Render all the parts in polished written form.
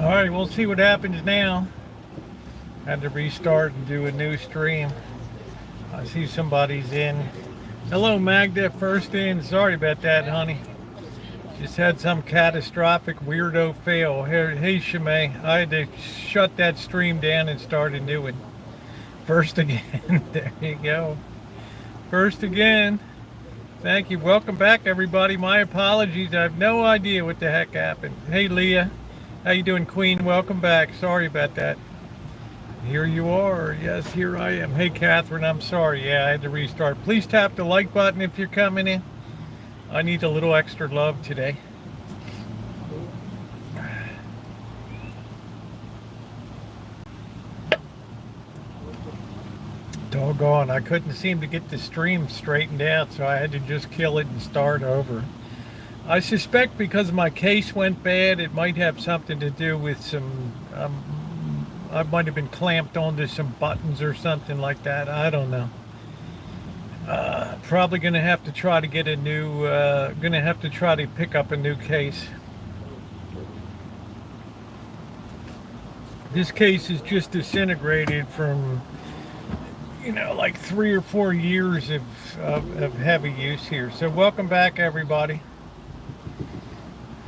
All right, we'll see what happens now. Had to restart and do a new stream. I see somebody's in. Hello, Magda. First in. Sorry about that, honey. Just had some catastrophic weirdo fail. Hey, Shimei. I had to shut that stream down and start a new one. First again. There you go. First again. Thank you. Welcome back, everybody. My apologies. I have no idea what the heck happened. Hey, Leah. How you doing, Queen? Welcome back. Sorry about that. Here you are. Yes, here I am. Hey, Catherine. I'm sorry. Yeah, I had to restart. Please tap the like button if you're coming in. I need a little extra love today. Doggone, I couldn't seem to get the stream straightened out, so I had to just kill it and start over. I suspect because my case went bad, it might have something to do with some, I might have been clamped onto some buttons or something like that. I don't know. Probably going to have to try to get a new, going to have to try to pick up a new case. This case is just disintegrated from, you know, like 3 or 4 years of heavy use here. So welcome back, everybody.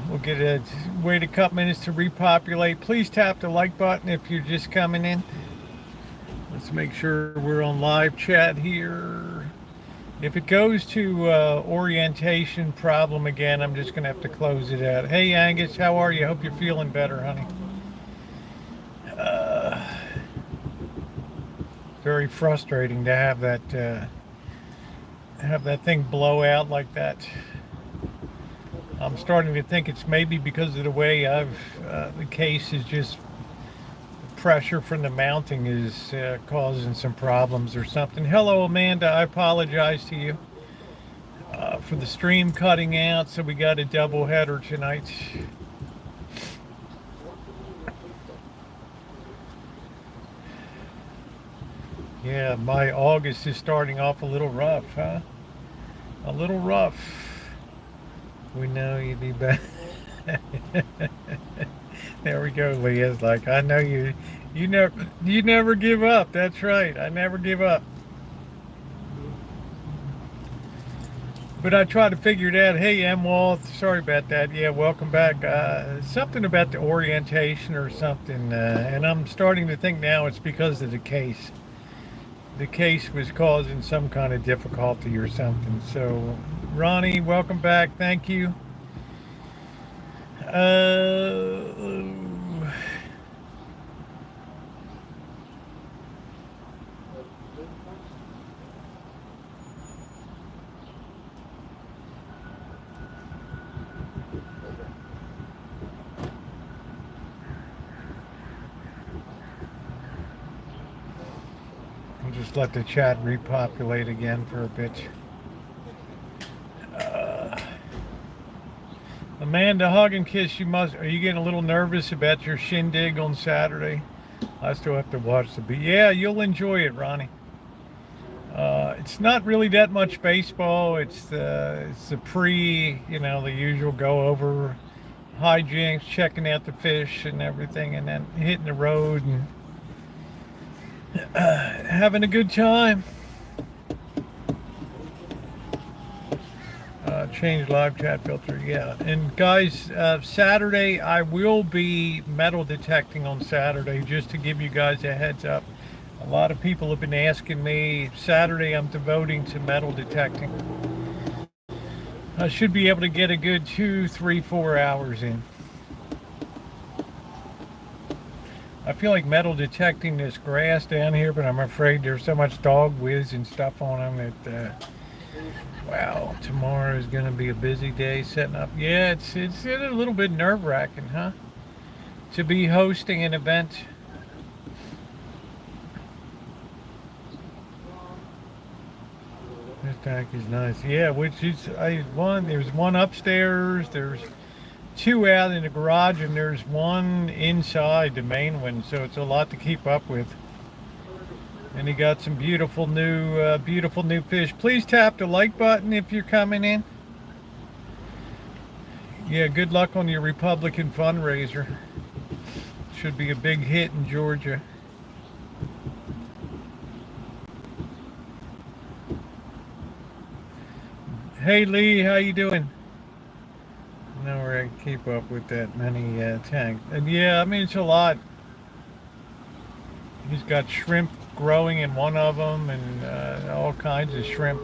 We'll get a wait a couple minutes to repopulate. Please tap the like button if you're just coming in. Let's make sure we're on live chat here. If it goes to orientation problem again, I'm just going to have to close it out. Hey, Angus, how are you? Hope you're feeling better, honey. Very frustrating to have that thing blow out like that. I'm starting to think it's maybe because of the way the case is just pressure from the mounting is causing some problems or something. Hello, Amanda. I apologize to you for the stream cutting out. So we got a double header tonight. Yeah, my August is starting off a little rough, huh? A little rough. We know you'd be back. There we go, Leah's like, I know you never give up. That's right. I never give up. But I try to figure it out. Hey, M. Walt, sorry about that. Yeah, welcome back. Something about the orientation or something. And I'm starting to think now it's because of the case. The case was causing some kind of difficulty or something. So, Ronnie, welcome back. Thank you. Just let the chat repopulate again for a bit. Amanda, hug and kiss. Are you getting a little nervous about your shindig on Saturday? I still have to watch yeah, you'll enjoy it, Ronnie. It's not really that much baseball. It's the you know, the usual go over hijinks, checking out the fish and everything, and then hitting the road and having a good time. Change live chat filter, yeah. And guys, Saturday I will be metal detecting on Saturday, just to give you guys a heads up. A lot of people have been asking me. Saturday I'm devoting to metal detecting. I should be able to get a good 2, 3, 4 hours in. I feel like metal detecting this grass down here, but I'm afraid there's so much dog whiz and stuff on them that wow, tomorrow is going to be a busy day setting up. Yeah, it's a little bit nerve-wracking, huh? To be hosting an event. This tank is nice. Yeah, which is there's one upstairs, there's 2 out in the garage, and there's 1 inside the main one, so it's a lot to keep up with. And he got some beautiful new fish. Please tap the like button if you're coming in. Yeah, good luck on your Republican fundraiser. should be a big hit in Georgia. Hey Lee, how you doing? No, we're gonna keep up with that many tanks. And yeah, I mean it's a lot. He's got shrimp growing in one of them, and all kinds of shrimp.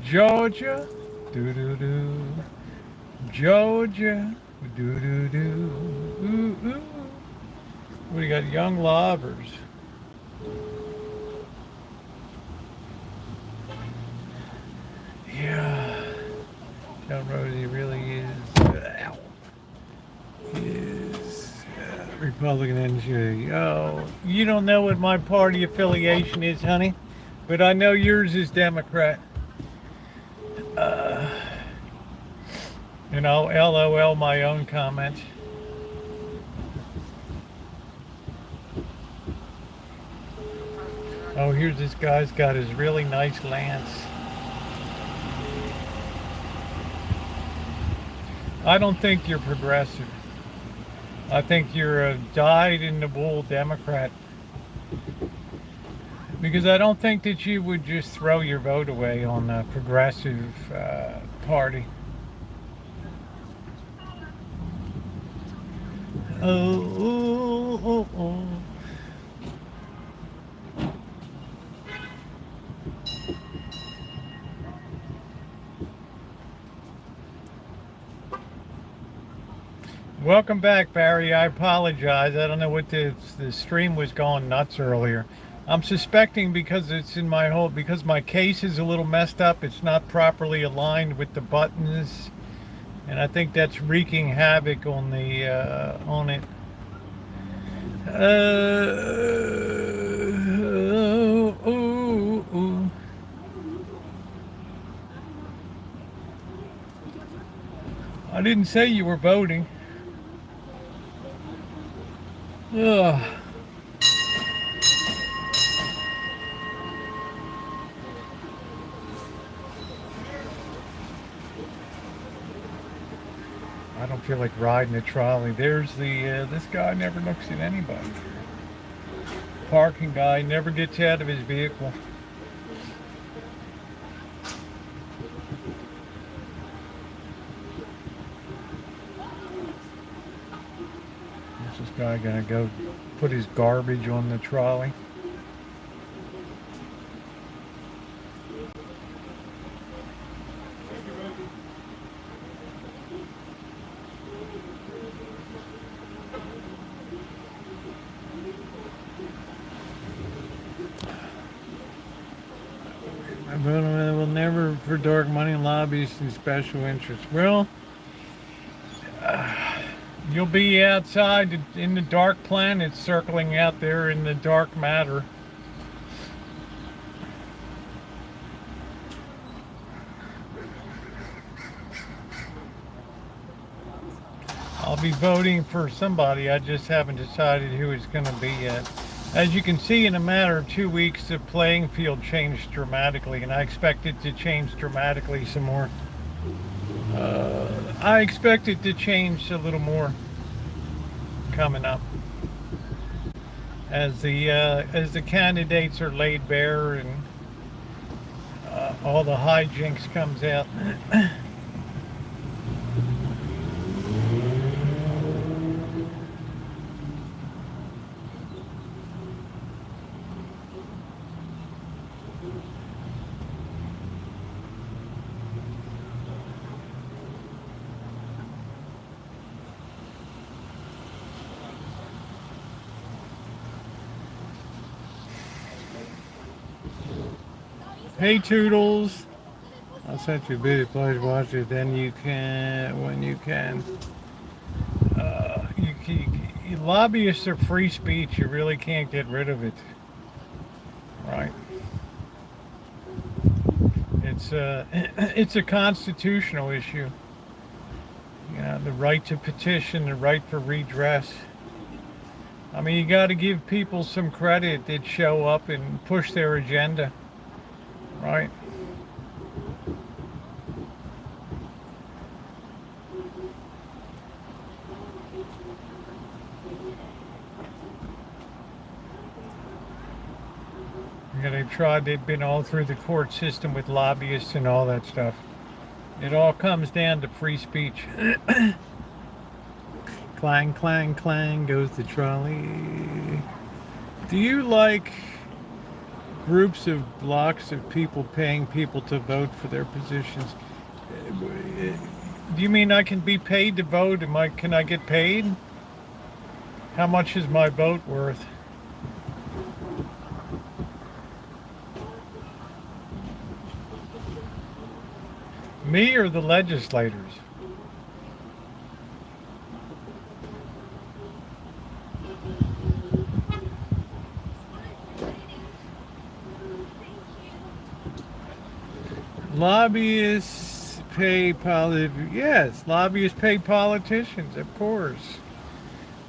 Georgia, doo doo doo. Georgia, doo doo doo. Ooh ooh. We got young lobbers. Yeah, tell Rosie really is Republican NJ. Oh, you don't know what my party affiliation is, honey, but I know yours is Democrat. And I'll LOL my own comment. Oh, here's this guy's got his really nice lance. I don't think you're progressive. I think you're a dyed-in-the-wool Democrat. Because I don't think that you would just throw your vote away on a progressive party. Oh. Welcome back, Barry. I apologize. I don't know what the stream was going nuts earlier. I'm suspecting because it's in my whole, because my case is a little messed up. It's not properly aligned with the buttons, and I think that's wreaking havoc on the on it. I didn't say you were voting. Ugh. I don't feel like riding a trolley. There's the, this guy never looks at anybody. Parking guy never gets out of his vehicle. Is this guy gonna go put his garbage on the trolley? Will never for dark money lobbyists and special interests. Well, you'll be outside in the dark planet, circling out there in the dark matter. I'll be voting for somebody. I just haven't decided who it's going to be yet. As you can see, in a matter of 2 weeks, the playing field changed dramatically, and I expect it to change dramatically some more. I expect it to change a little more coming up as the candidates are laid bare and all the hijinks comes out. Hey Toodles, I'll send you a video. Please watch it. Then you can, when you can. Lobbyists are free speech. You really can't get rid of it, right? It's a constitutional issue. You know, the right to petition, the right for redress. I mean, you got to give people some credit that show up and push their agenda. Right. they've been all through the court system with lobbyists and all that stuff. It all comes down to free speech. Clang, clang, clang goes the trolley. Do you like groups of blocks of people paying people to vote for their positions? Do you mean I can be paid to vote? Can I get paid? How much is my vote worth? Me or the legislators? Lobbyists pay yes, lobbyists pay politicians, of course.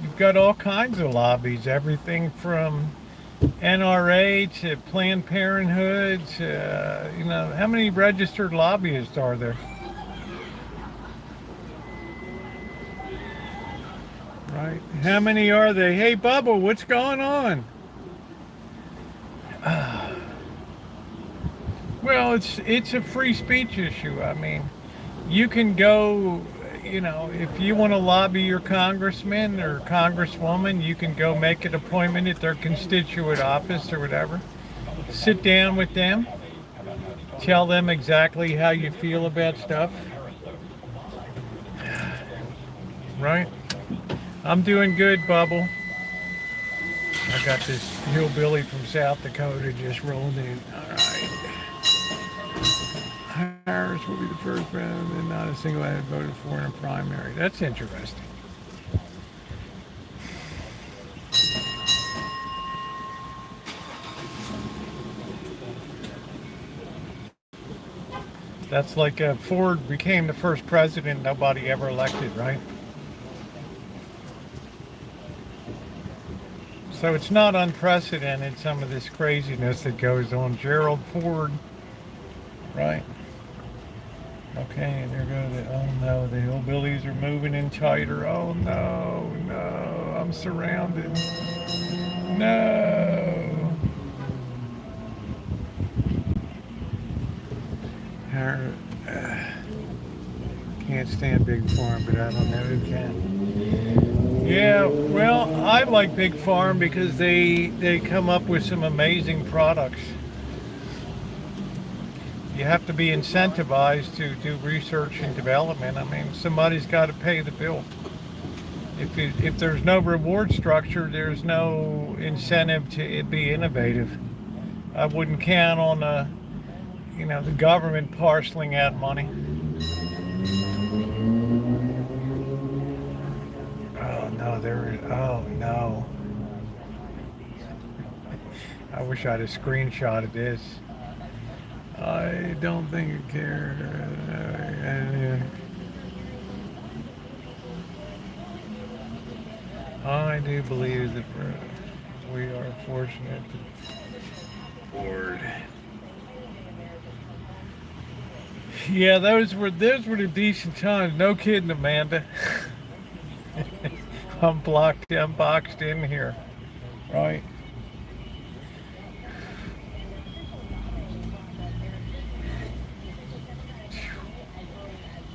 You've got all kinds of lobbies, everything from NRA to Planned Parenthood to, how many registered lobbyists are there? Right. How many are they? Hey, Bubba, what's going on? Well, it's a free speech issue. I mean, you can go, if you want to lobby your congressman or congresswoman, you can go make an appointment at their constituent office or whatever. Sit down with them. Tell them exactly how you feel about stuff. Right? I'm doing good, Bubble. I got this hillbilly from South Dakota just rolled in. All right. Harris will be the first president and not a single ad voted for in a primary. That's interesting. That's like Ford became the first president nobody ever elected, right? So it's not unprecedented, some of this craziness that goes on. Gerald Ford, right? Okay, there go oh no, the hillbillies are moving in tighter. Oh no, no, I'm surrounded. No. Can't stand Big Farm, but I don't know who can. Yeah, well, I like Big Farm because they come up with some amazing products. You have to be incentivized to do research and development. I mean, somebody's got to pay the bill. If there's no reward structure, there's no incentive to be innovative. I wouldn't count on the government parceling out money. Oh no, oh no. I wish I'd have screenshotted this. I don't think I care. I do believe that we are fortunate to board. Yeah, those were the decent times. No kidding, Amanda. I'm boxed in here, right?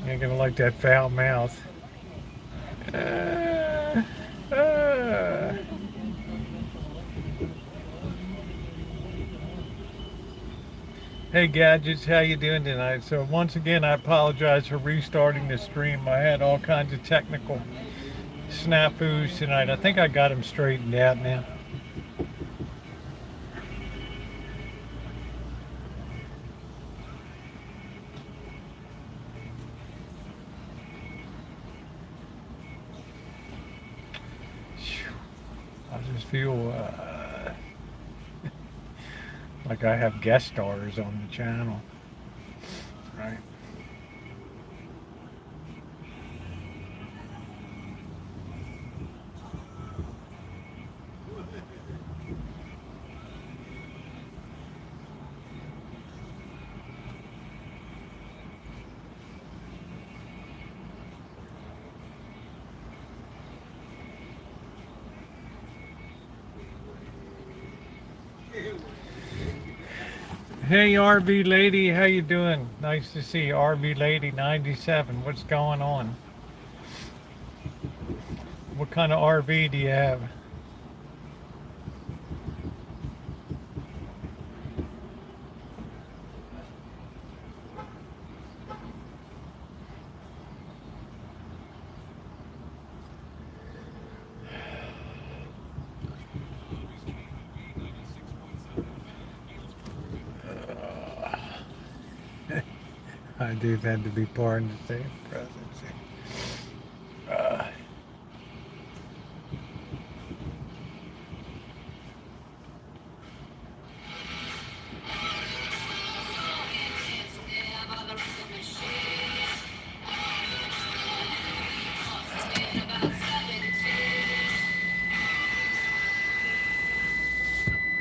You ain't gonna like that foul mouth. Hey Gadgets, how you doing tonight? So once again, I apologize for restarting the stream. I had all kinds of technical snafus tonight. I think I got them straightened out now. I just feel like I have guest stars on the channel, right? Hey RV lady, how you doing? Nice to see you, RV lady 97. What's going on? What kind of RV do you have? I do tend to be part of the state presidency.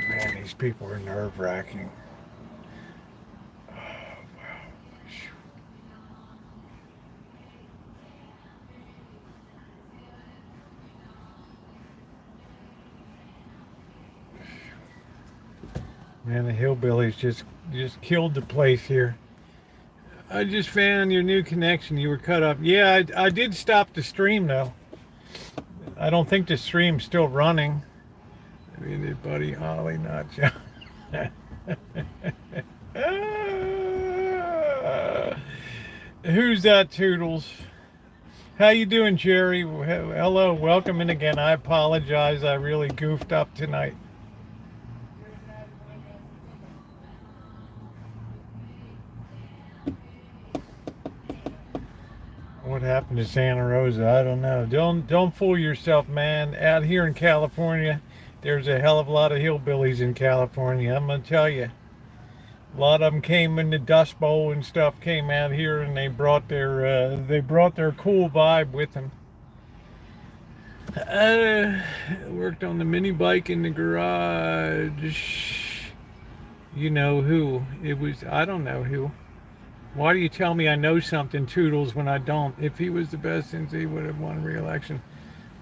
Man, these people are nerve-wracking. Oh, wow. Man, the hillbillies just killed the place here. I just found your new connection. You were cut up. Yeah, I did stop the stream though. I don't think the stream's still running. I mean, Buddy Holly, not John. Who's that, Toodles? How you doing, Jerry? Hello, welcome in again. I apologize. I really goofed up tonight. What happened to Santa Rosa? I don't know. Don't fool yourself, man. Out here in California, there's a hell of a lot of hillbillies in California. I'm gonna tell you. A lot of them came in the Dust Bowl and stuff. Came out here and they brought their cool vibe with them. Worked on the mini bike in the garage. You know who? It was. I don't know who. Why do you tell me I know something, Toodles, when I don't? If he was the best since he would have won re-election,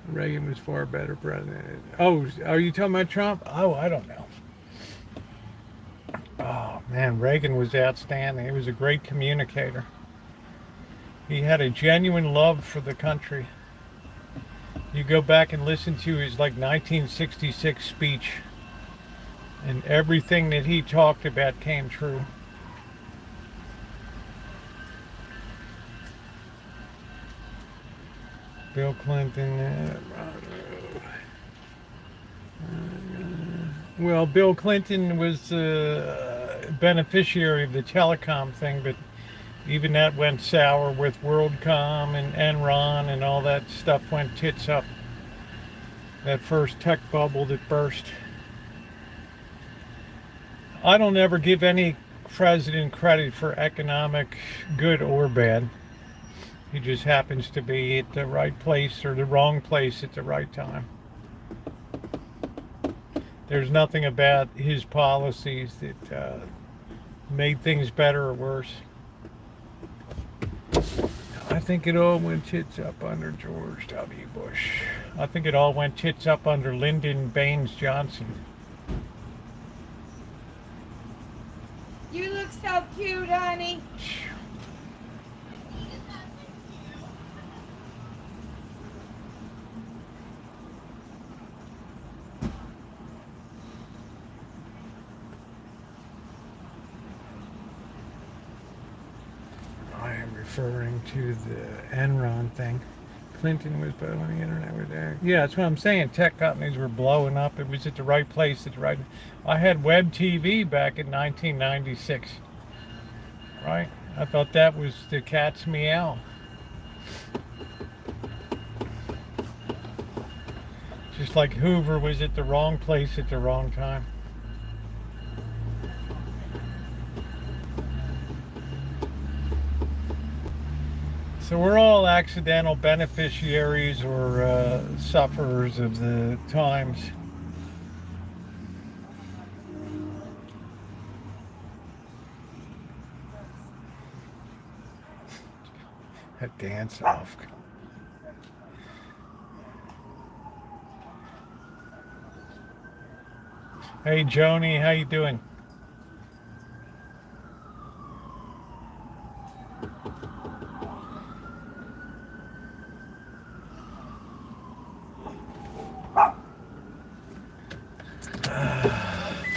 Reagan was far better president. Oh, are you talking about Trump? Oh, I don't know. Oh, man, Reagan was outstanding. He was a great communicator. He had a genuine love for the country. You go back and listen to his, 1966 speech, and everything that he talked about came true. Bill Clinton. Well, Bill Clinton was a beneficiary of the telecom thing, but even that went sour with WorldCom and Enron and all that stuff went tits up. That first tech bubble that burst. I don't ever give any president credit for economic good or bad. He just happens to be at the right place or the wrong place at the right time. There's nothing about his policies that made things better or worse. I think it all went tits up under George W. Bush. I think it all went tits up under Lyndon Baines Johnson. You look so cute, honey. I am referring to the Enron thing. Clinton was, but when the internet was there. Yeah, that's what I'm saying. Tech companies were blowing up. It was at the right place at the right. I had web TV back in 1996. Right? I thought that was the cat's meow. Just like Hoover was at the wrong place at the wrong time. So we're all accidental beneficiaries or sufferers of the times. A dance off. Hey Joni, how you doing?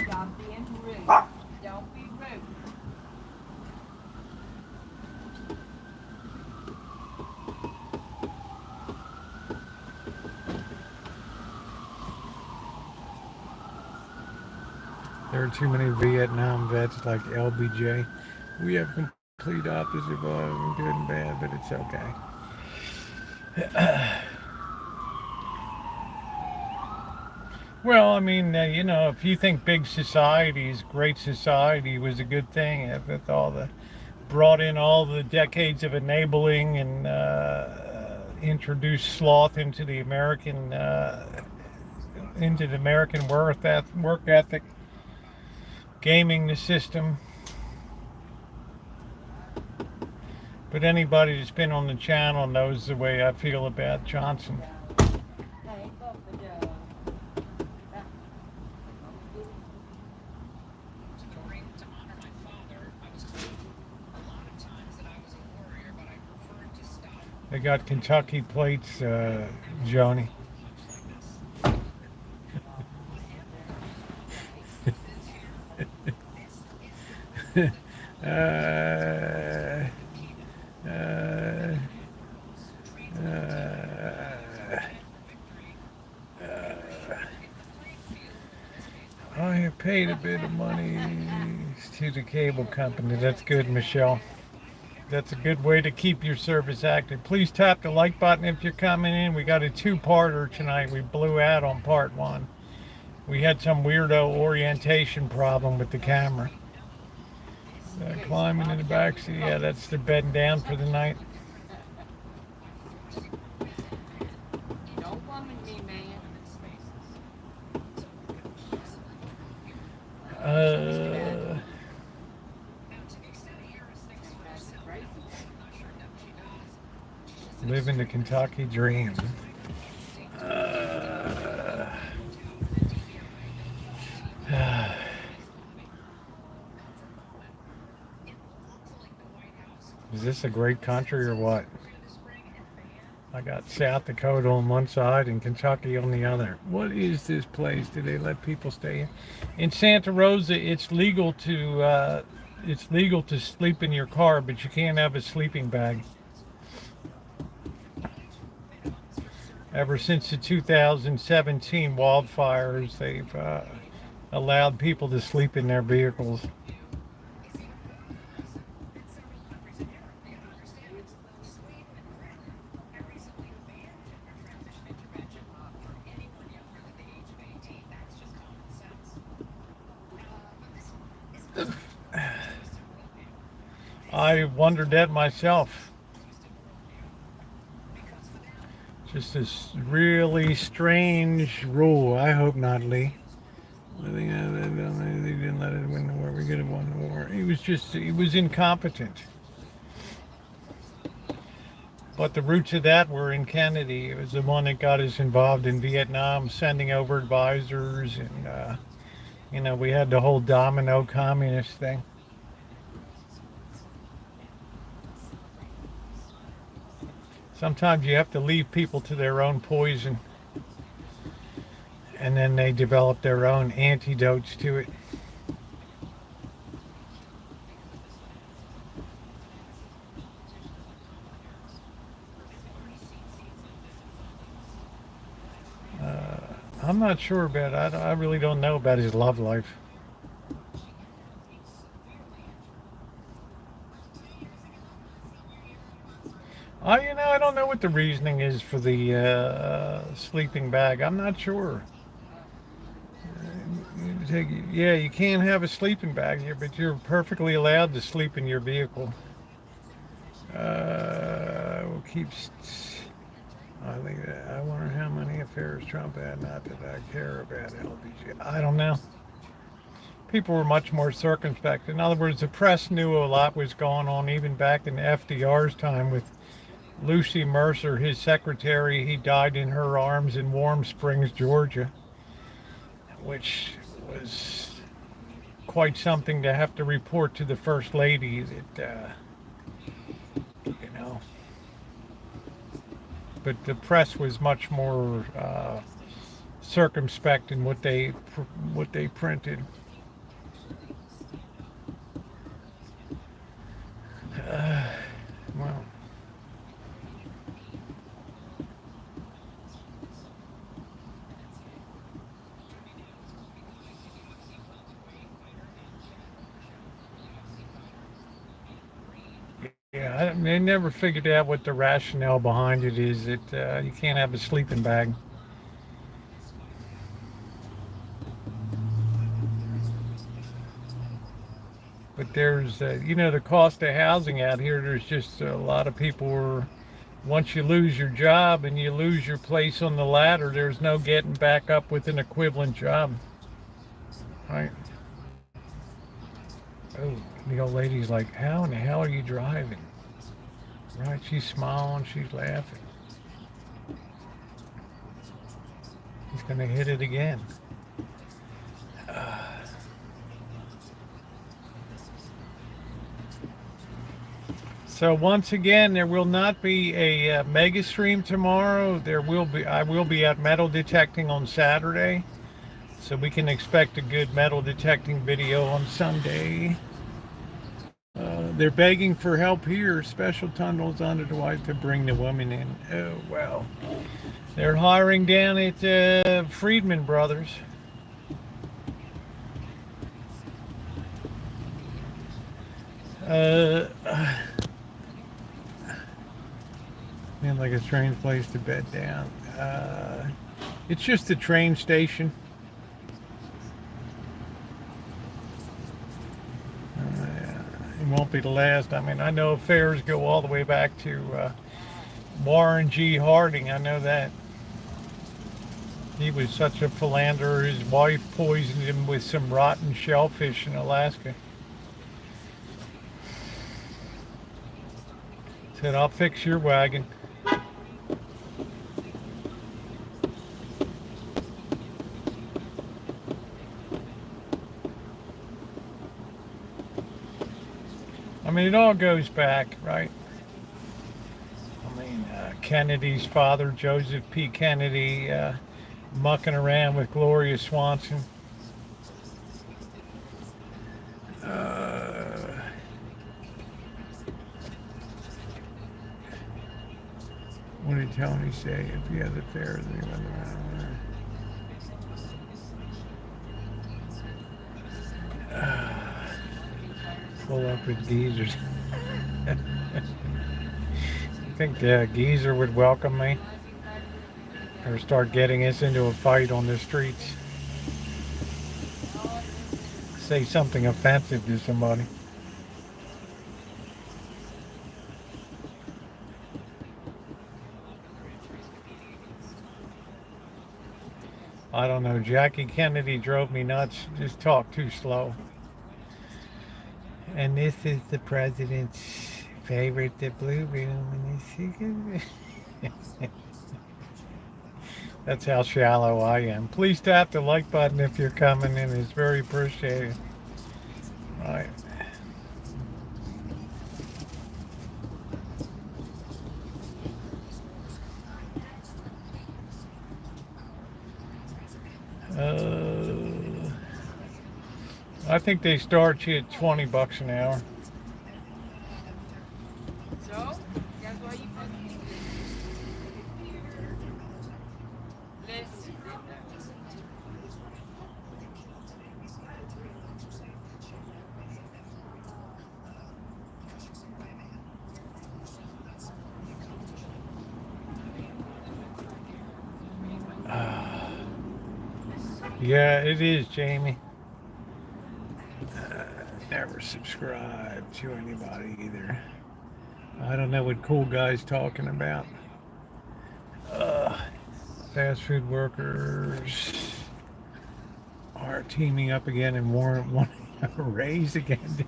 Stop being rude. Don't be rude. There are too many Vietnam vets like LBJ. We have complete opposite of good and bad, but it's okay. Well, I mean, if you think big societies, great society was a good thing, with all the brought in all the decades of enabling and introduced sloth into the American work ethic, gaming the system. But anybody that's been on the channel knows the way I feel about Johnson. Hey, Papa Joe. They got Kentucky plates, Joni. I have paid a bit of money to the cable company. That's good, Michelle. That's a good way to keep your service active. Please tap the like button if you're coming in. We got a two-parter tonight. We blew out on part one. We had some weirdo orientation problem with the camera. Climbing in the back seat. Yeah, that's the bedding down for the night. Don't woman me, man. Living the Kentucky dream. Is this a great country or what? I got South Dakota on one side and Kentucky on the other. What is this place? Do they let people stay in? In Santa Rosa, it's legal to sleep in your car, but you can't have a sleeping bag. Ever since the 2017 wildfires, they've allowed people to sleep in their vehicles. I wondered that myself. Just this really strange rule. I hope not, Lee. They didn't let it win the war. We could have won the war. He was incompetent. But the roots of that were in Kennedy. It was the one that got us involved in Vietnam, sending over advisors, and we had the whole domino communist thing. Sometimes you have to leave people to their own poison, and then they develop their own antidotes to it. I'm not sure about it. I really don't know about his love life. I don't know what the reasoning is for the sleeping bag. I'm not sure. Yeah, you can't have a sleeping bag here, but you're perfectly allowed to sleep in your vehicle. We'll keep. I wonder how many affairs Trump had. Not that I care about LBJ. I don't know. People were much more circumspect. In other words, the press knew a lot was going on, even back in FDR's time with Lucy Mercer, his secretary. He died in her arms in Warm Springs, Georgia, which was quite something to have to report to the First Lady that you know. But the press was much more circumspect in what they printed. Uh, well, yeah, I never figured out what the rationale behind it is. That you can't have a sleeping bag. But there's, the cost of housing out here. There's just a lot of people are, once you lose your job and you lose your place on the ladder, there's no getting back up with an equivalent job. Right? Oh, the old lady's like, how in the hell are you driving? Right? She's smiling, she's laughing. He's going to hit it again. So once again, there will not be a mega stream tomorrow. I will be at metal detecting on Saturday. So we can expect a good metal detecting video on Sunday. They're begging for help here. Special tunnels under the white to bring the woman in. Oh, well. They're hiring down at Friedman Brothers. Seems like a strange place to bed down. It's just a train station. It won't be the last. I mean, I know affairs go all the way back to Warren G. Harding. I know that. He was such a philanderer. His wife poisoned him with some rotten shellfish in Alaska. Said, I'll fix your wagon. I mean, it all goes back, right? I mean, Kennedy's father, Joseph P. Kennedy, mucking around with Gloria Swanson. What did Tony say? If he has affairs, he went around. Pull up with geezers. I think Geezer would welcome me or start getting us into a fight on the streets. Say something offensive to somebody. I don't know. Jackie Kennedy drove me nuts. Just talk too slow. And this is the president's favorite, the blue room. That's how shallow I am. Please tap the like button if you're coming in. It's very appreciated. All right. I think they start you at $20 an hour. So, that's why you listen. Yeah, it is, Jamie. Never subscribe to anybody either. I don't know what cool guy's talking about. Fast food workers are teaming up again and wanting a raise again.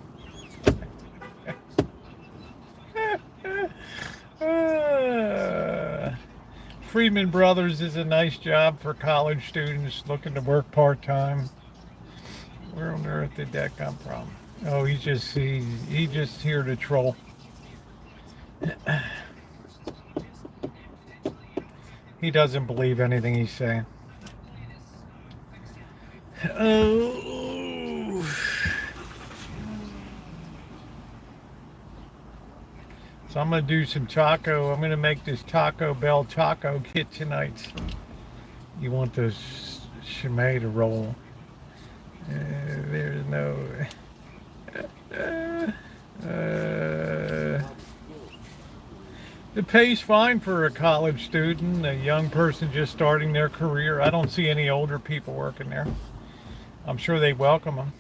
Friedman Brothers is a nice job for college students looking to work part-time. Where on earth did that come from? Oh, he's just here to troll. He doesn't believe anything he's saying. Oh. So I'm going to do some taco. I'm going to make this Taco Bell taco kit tonight. You want the tomato roll. There's no... It pays fine for a college student, a young person just starting their career. I don't see any older people working there. I'm sure they welcome them.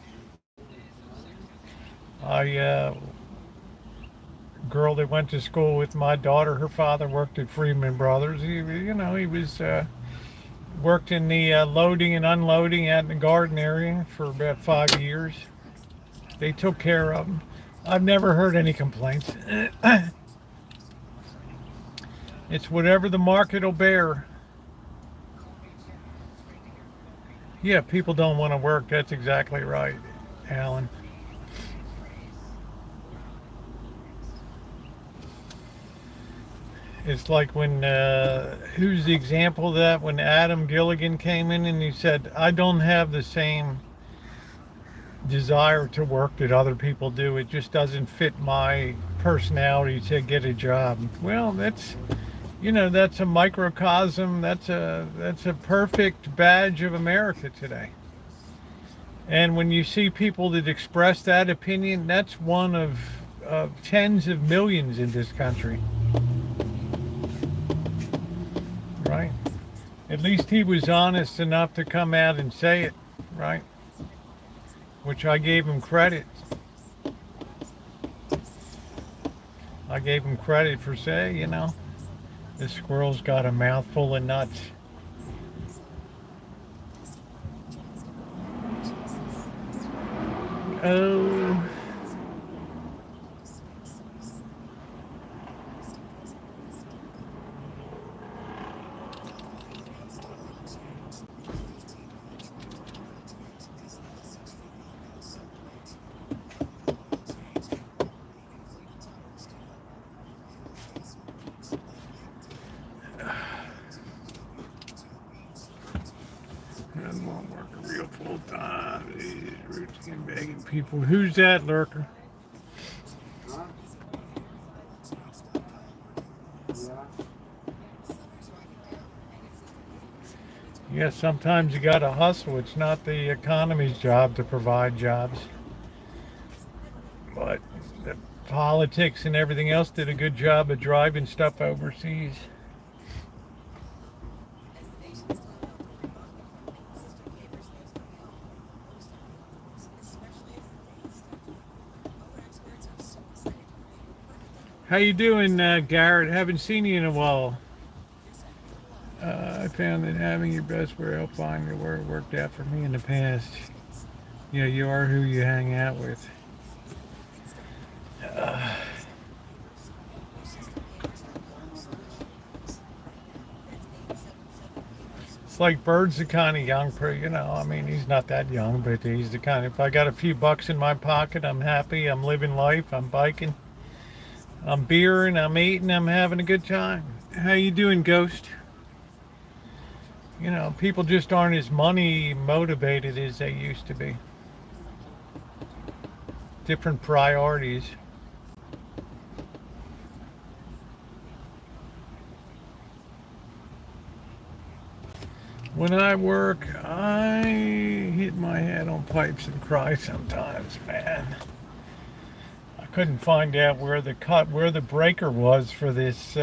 Girl that went to school with my daughter, her father worked at Freeman Brothers. He was worked in the loading and unloading out in the garden area for about 5 years. They took care of him. I've never heard any complaints. It's whatever the market will bear. Yeah, people don't want to work. That's exactly right, Alan. It's like when, who's the example of that? When Adam Gilligan came in and he said, I don't have the same desire to work that other people do. It just doesn't fit my personality to get a job. Well, that's a microcosm. That's a perfect badge of America today. And when you see people that express that opinion, that's one of tens of millions in this country. Right? At least he was honest enough to come out and say it, right? Which I gave him credit. I gave him credit for saying, this squirrel's got a mouthful of nuts. Oh. People. Who's that, Lurker? Yeah, sometimes you gotta hustle. It's not the economy's job to provide jobs. But the politics and everything else did a good job of driving stuff overseas. How you doing, Garrett? Haven't seen you in a while. I found that having your best friend helped find me where it worked out for me in the past. You are who you hang out with. It's like Bird's the kind of young person, he's not that young, but he's the kind if I got a few bucks in my pocket, I'm happy, I'm living life, I'm biking. I'm beering, I'm eating, I'm having a good time. How you doing, Ghost? People just aren't as money motivated as they used to be. Different priorities. When I work, I hit my head on pipes and cry sometimes, man. Couldn't find out where the breaker was for this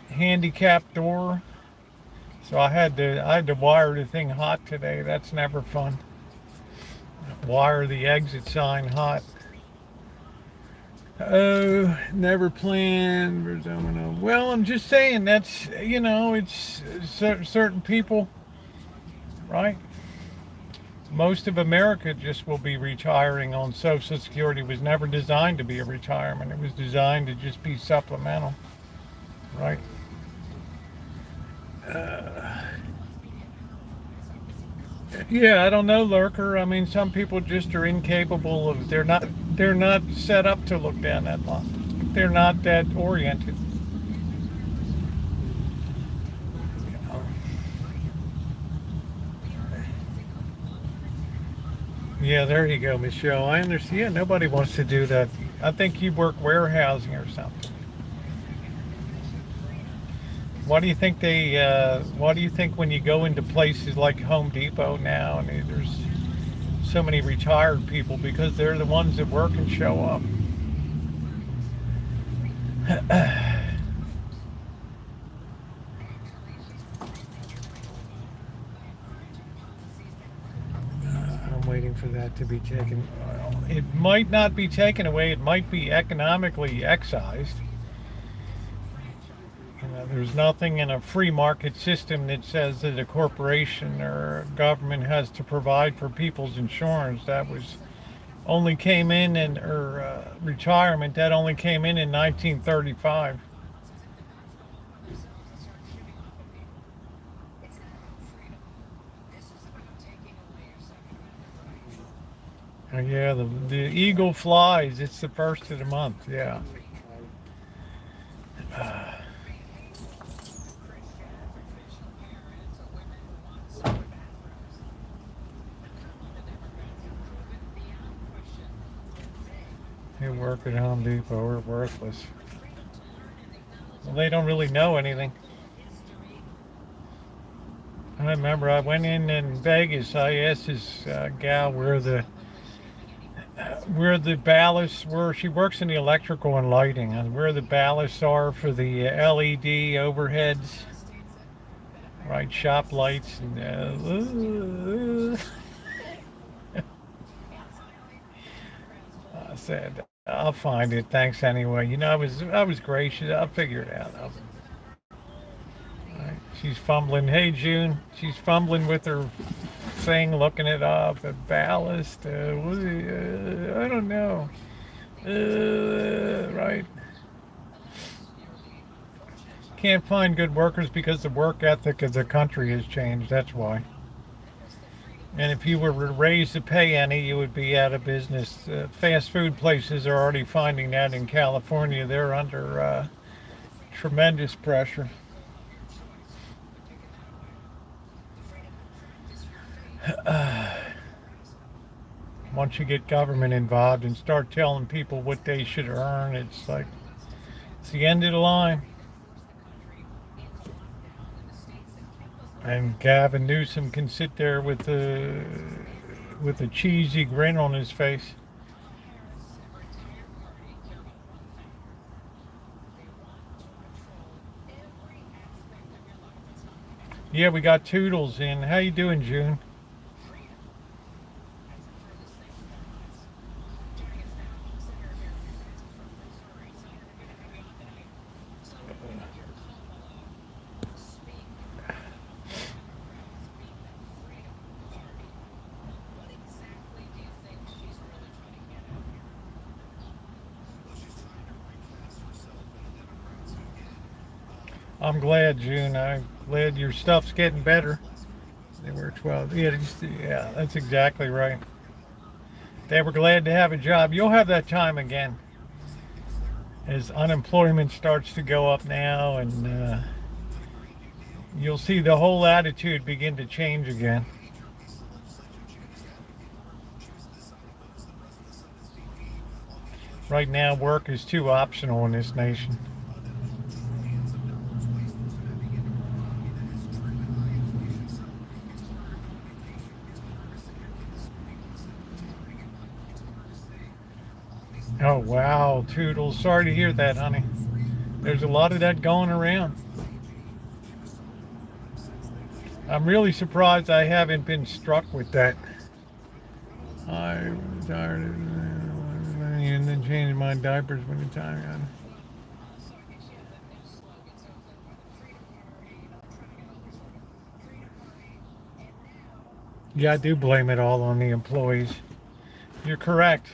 handicap door. So I had to wire the thing hot today. That's never fun. Wire the exit sign hot. Oh, never planned. Well, I'm just saying that's it's certain people, right? Most of America just will be retiring on Social Security. It was never designed to be a retirement. It was designed to just be supplemental, right? Yeah, I don't know, Lurker. Some people just are incapable of, they're not they're not set up to look down that long. They're not that oriented. You know? Yeah, there you go, Michelle. I understand. Yeah, nobody wants to do that. I think you work warehousing or something. Why do you think they? Why do you think when you go into places like Home Depot now, and there's so many retired people because they're the ones that work and show up? I'm waiting for that to be taken. It might not be taken away. It might be economically excised. You know, there's nothing in a free market system that says that a corporation or a government has to provide for people's insurance. That was only came in or retirement. That only came in 1935. Yeah, the eagle flies. It's the first of the month. Yeah. They work at Home Depot are worthless. Well, they don't really know anything. I remember I went in Vegas. I asked this gal where the ballasts were. She works in the electrical and lighting, and where the ballasts are for the LED overheads, right? Shop lights and. I said, I'll find it. Thanks anyway. You know, I was gracious. I'll figure it out. Right. She's fumbling. Hey, June. She's fumbling with her thing, looking it up. The ballast. I don't know. Right. Can't find good workers because the work ethic of the country has changed. That's why. And if you were to raise the pay any, you would be out of business. Fast food places are already finding that in California. They're under tremendous pressure. Once you get government involved and start telling people what they should earn, it's like it's the end of the line. And Gavin Newsom can sit there with a cheesy grin on his face. Yeah, we got Toodles in. How you doing, June? I'm glad, June. I'm glad your stuff's getting better. They were 12. Yeah, yeah, that's exactly right. They were glad to have a job. You'll have that time again as unemployment starts to go up now, and you'll see the whole attitude begin to change again. Right now, work is too optional in this nation. Oh, wow, Toodles. Sorry to hear that, honey. There's a lot of that going around. I'm really surprised I haven't been struck with that. I was tired of and then changing my diapers when the time got. Yeah, I do blame it all on the employees. You're correct.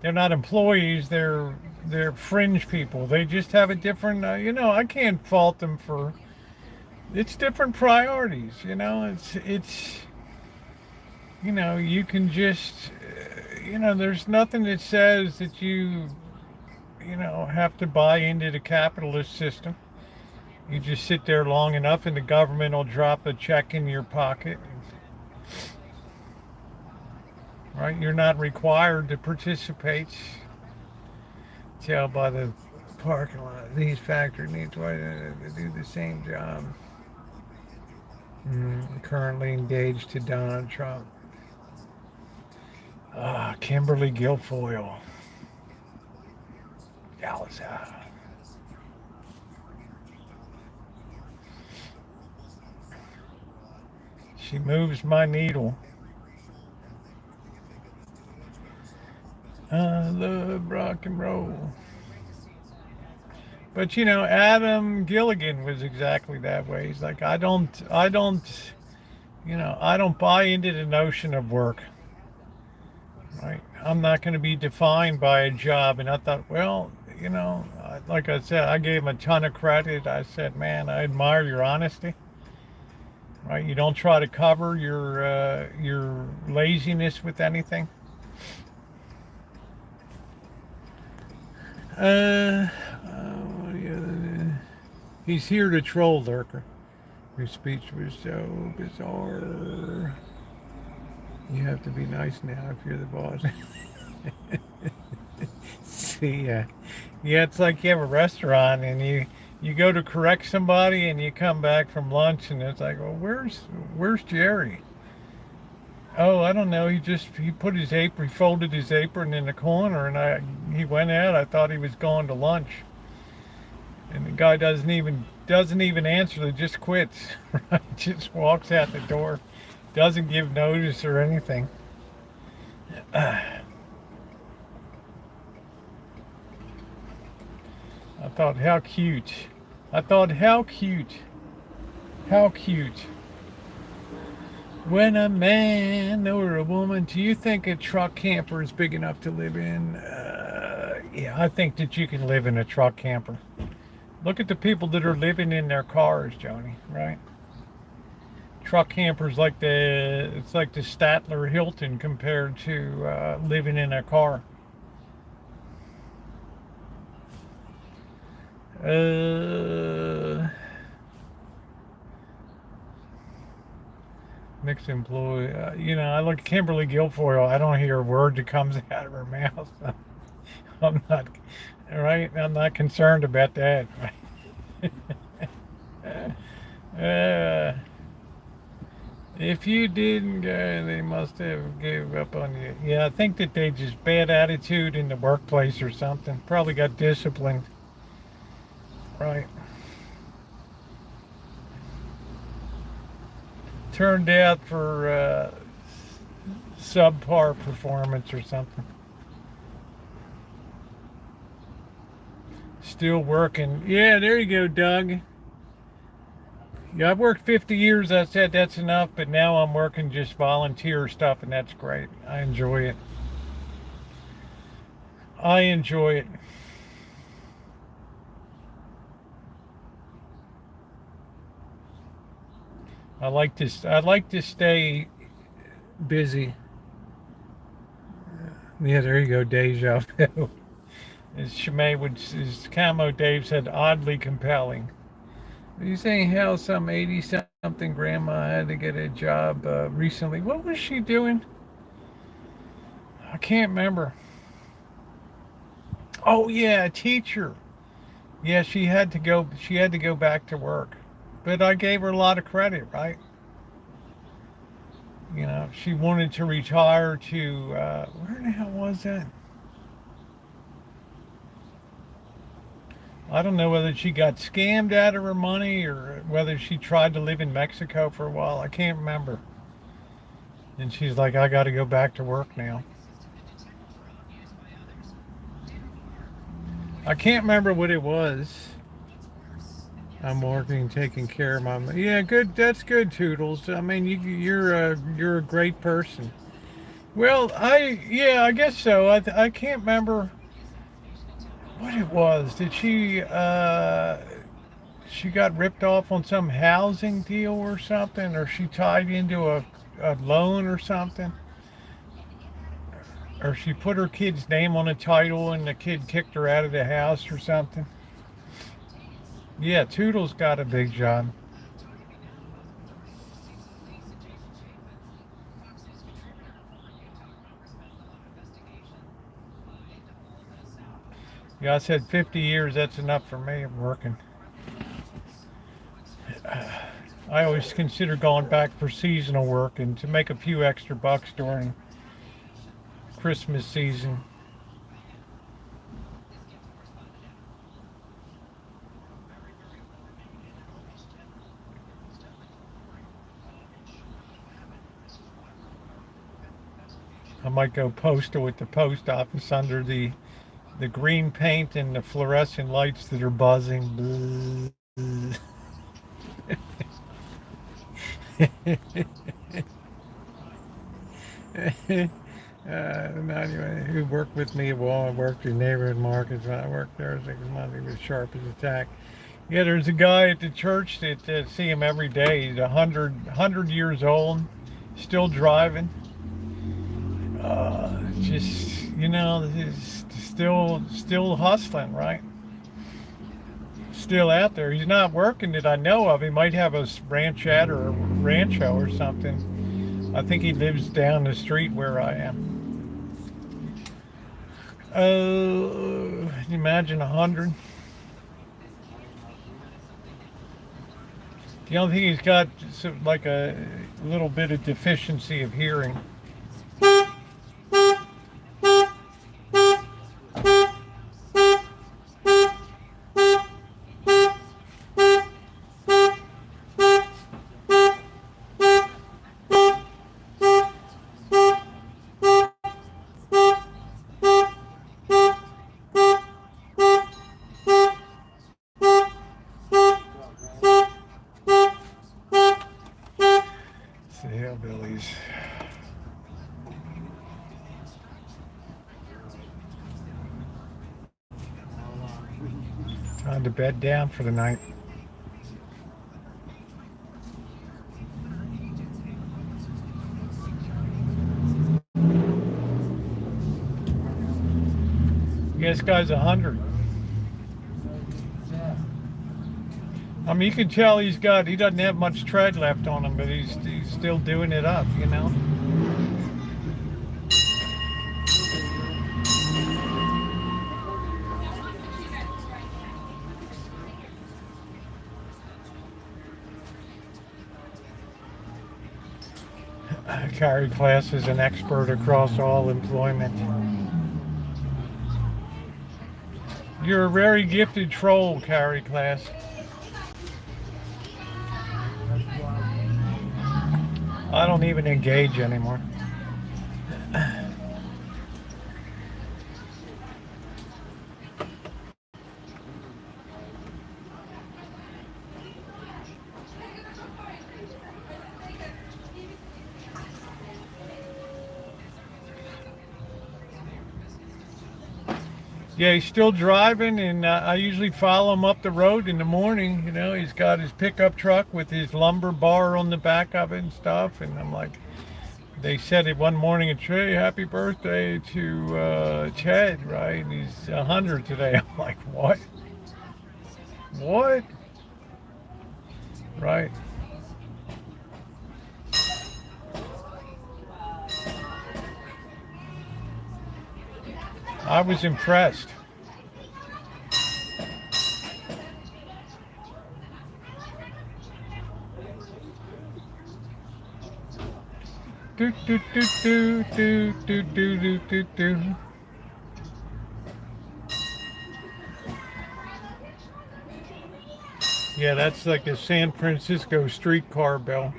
They're not employees. They're fringe people. They just have a different. I can't fault them for. It's different priorities. You can just. there's nothing that says that have to buy into the capitalist system. You just sit there long enough and the government will drop a check in your pocket. Right? You're not required to participate. Tell by the parking lot. These factory needs to do the same job. Currently engaged to Donald Trump. Kimberly Guilfoyle. Dallas. She moves my needle. I love rock and roll. But Adam Gilligan was exactly that way. He's like, I don't buy into the notion of work. Right? I'm not going to be defined by a job. And I thought, well, like I said, I gave him a ton of credit. I said, man, I admire your honesty. Right? You don't try to cover your laziness with anything. He's here to troll, Lurker. Your speech was so bizarre. You have to be nice now if you're the boss. See, yeah, it's like you have a restaurant and you go to correct somebody and you come back from lunch and it's like, well, where's Jerry? Oh, I don't know. He put his apron, he folded his apron in the corner, and he went out. I thought he was going to lunch, and the guy doesn't even answer. He just quits. Right? Just walks out the door, doesn't give notice or anything. I thought, how cute. How cute. When a man or a woman, do you think a truck camper is big enough to live in? Yeah, I think that you can live in a truck camper. Look at the people that are living in their cars, Joni, right? Truck campers it's like the Statler Hilton compared to living in a car. Mixed employee. I look at Kimberly Guilfoyle. I don't hear a word that comes out of her mouth. I'm not, right? I'm not concerned about that. If you didn't go, they must have gave up on you. Yeah, I think that they just bad attitude in the workplace or something. Probably got disciplined. Right. Turned out for subpar performance or something. Still working. Yeah, there you go, Doug. Yeah, I've worked 50 years. I said that's enough, but now I'm working just volunteer stuff, and that's great. I enjoy it. I like to stay busy. Yeah, there you go, deja vu. As his camo Dave said, oddly compelling. Are you saying how some 80-something grandma had to get a job recently? What was she doing? I can't remember. Oh yeah, a teacher. Yeah, she had to go back to work. But I gave her a lot of credit, right? She wanted to retire to, where the hell was that? I don't know whether she got scammed out of her money or whether she tried to live in Mexico for a while. I can't remember. And she's like, I got to go back to work now. I can't remember what it was. I'm working, taking care of my. Yeah, good. That's good, Toodles. I mean, you're a great person. Well, I guess so. I can't remember what it was. Did she got ripped off on some housing deal or something, or she tied into a loan or something? or she put her kid's name on a title and the kid kicked her out of the house or something. Yeah, Toodle's got a big job. Yeah, I said 50 years, that's enough for me. I'm working. I always consider going back for seasonal work and to make a few extra bucks during Christmas season. I might go postal at the post office under the green paint and the fluorescent lights that are buzzing. Anyway, who worked with me? Well, I worked in neighborhood markets. When I worked there 6 months, he was sharp as a tack. Yeah, there's a guy at the church that see him every day. He's 100 years old, still driving. Just he's still hustling, right? Still out there. He's not working that I know of. He might have a ranchette or a Rancho or something. I think he lives down the street where I am. Imagine 100. The only thing he's got is like a little bit of deficiency of hearing. It's the hillbillies. Time to bed down for the night. Yeah, this guy's 100. I mean, you can tell he doesn't have much tread left on him, but he's still doing it up, Carrie Class is an expert across all employment. You're a very gifted troll, Carrie Class. I don't even engage anymore. Yeah, he's still driving, and I usually follow him up the road in the morning. He's got his pickup truck with his lumber bar on the back of it and stuff. And I'm like, they said it one morning, and Trey, happy birthday to Ted, right? And he's 100 today. I'm like, what? What? Right. I was impressed. Do do do do do do do do do. Yeah, that's like a San Francisco streetcar bell.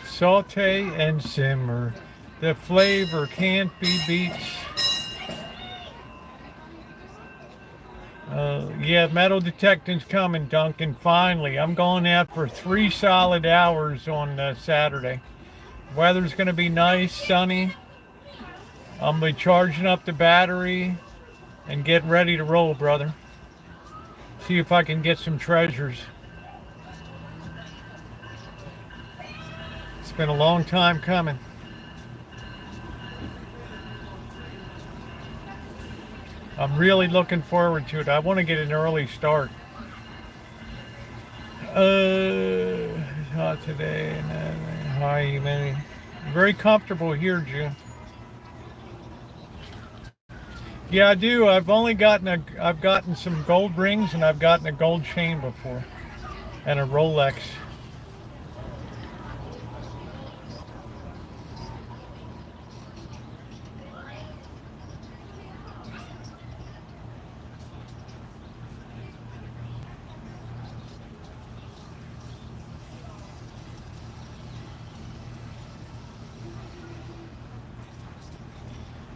Saute and simmer. The flavor can't be beat. Yeah, metal detecting's coming, Duncan. Finally, I'm going out for 3 solid hours on Saturday. Weather's going to be nice, sunny. I'm going to be charging up the battery. and get ready to roll, brother. See if I can get some treasures. It's been a long time coming. I'm really looking forward to it. I want to get an early start. Hot today. High humidity. Very comfortable here, June. Yeah, I do. I've gotten some gold rings and I've gotten a gold chain before, and a Rolex.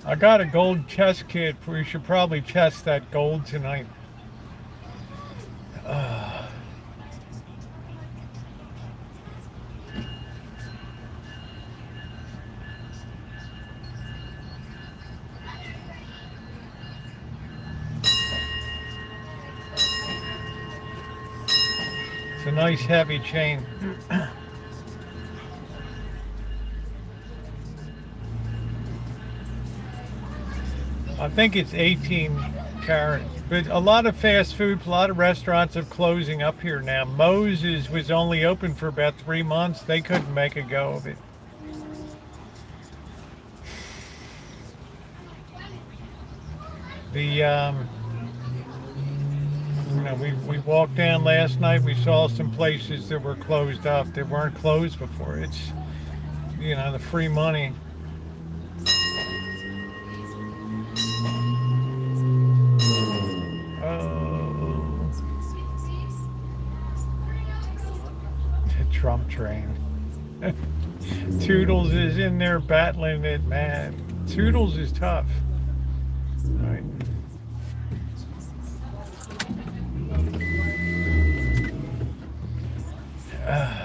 I got a gold chest kit. We should probably chest that gold tonight. It's a nice heavy chain. I think it's 18 carat. But a lot of fast food, a lot of restaurants are closing up here now. Moses was only open for about 3 months. They couldn't make a go of it. We walked down last night. We saw some places that were closed up. They weren't closed before. It's, the free money. Oh, the Trump train. Toodles is in there battling it, man. Toodles is tough. Right. Oh,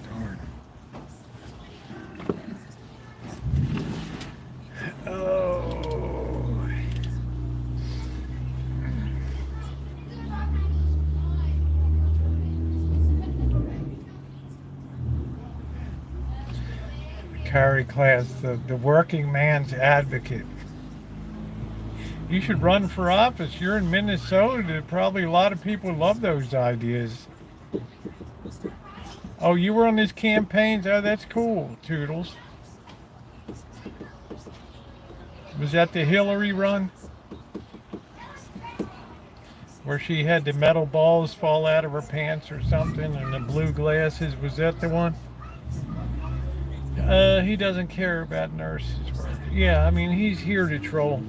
darn. Oh. Carry class, the working man's advocate. You should run for office. You're in Minnesota. Probably a lot of people love those ideas. Oh, you were on his campaigns? Oh, that's cool, Toodles. Was that the Hillary run? Where she had the metal balls fall out of her pants or something and the blue glasses? Was that the one? He doesn't care about nurses. Yeah, I mean, he's here to troll.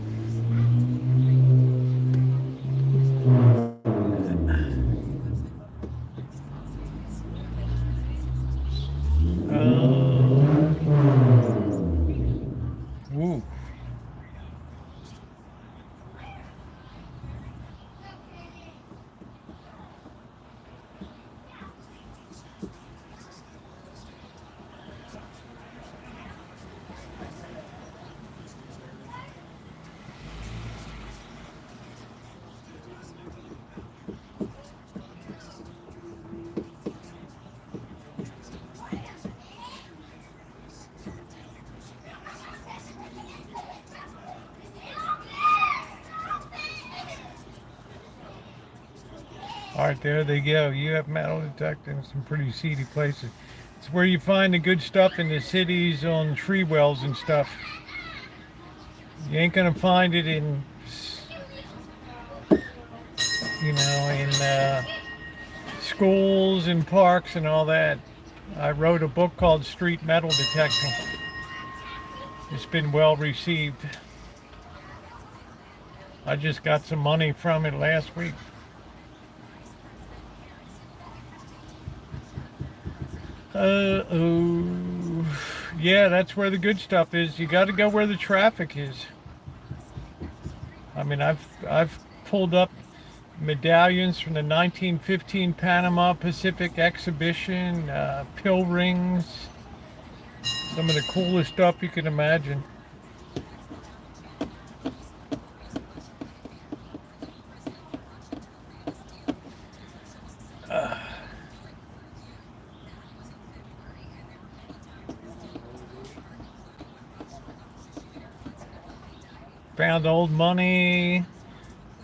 Woo. All right, there they go. You have metal detected in some pretty seedy places. It's where you find the good stuff in the cities on tree wells and stuff. You ain't gonna find it in, schools and parks and all that. I wrote a book called Street Metal Detecting. It's been well received. I just got some money from it last week. Oh, yeah, that's where the good stuff is. You got to go where the traffic is. I mean, I've pulled up medallions from the 1915 Panama Pacific Exhibition, pill rings, some of the coolest stuff you can imagine. Found old money,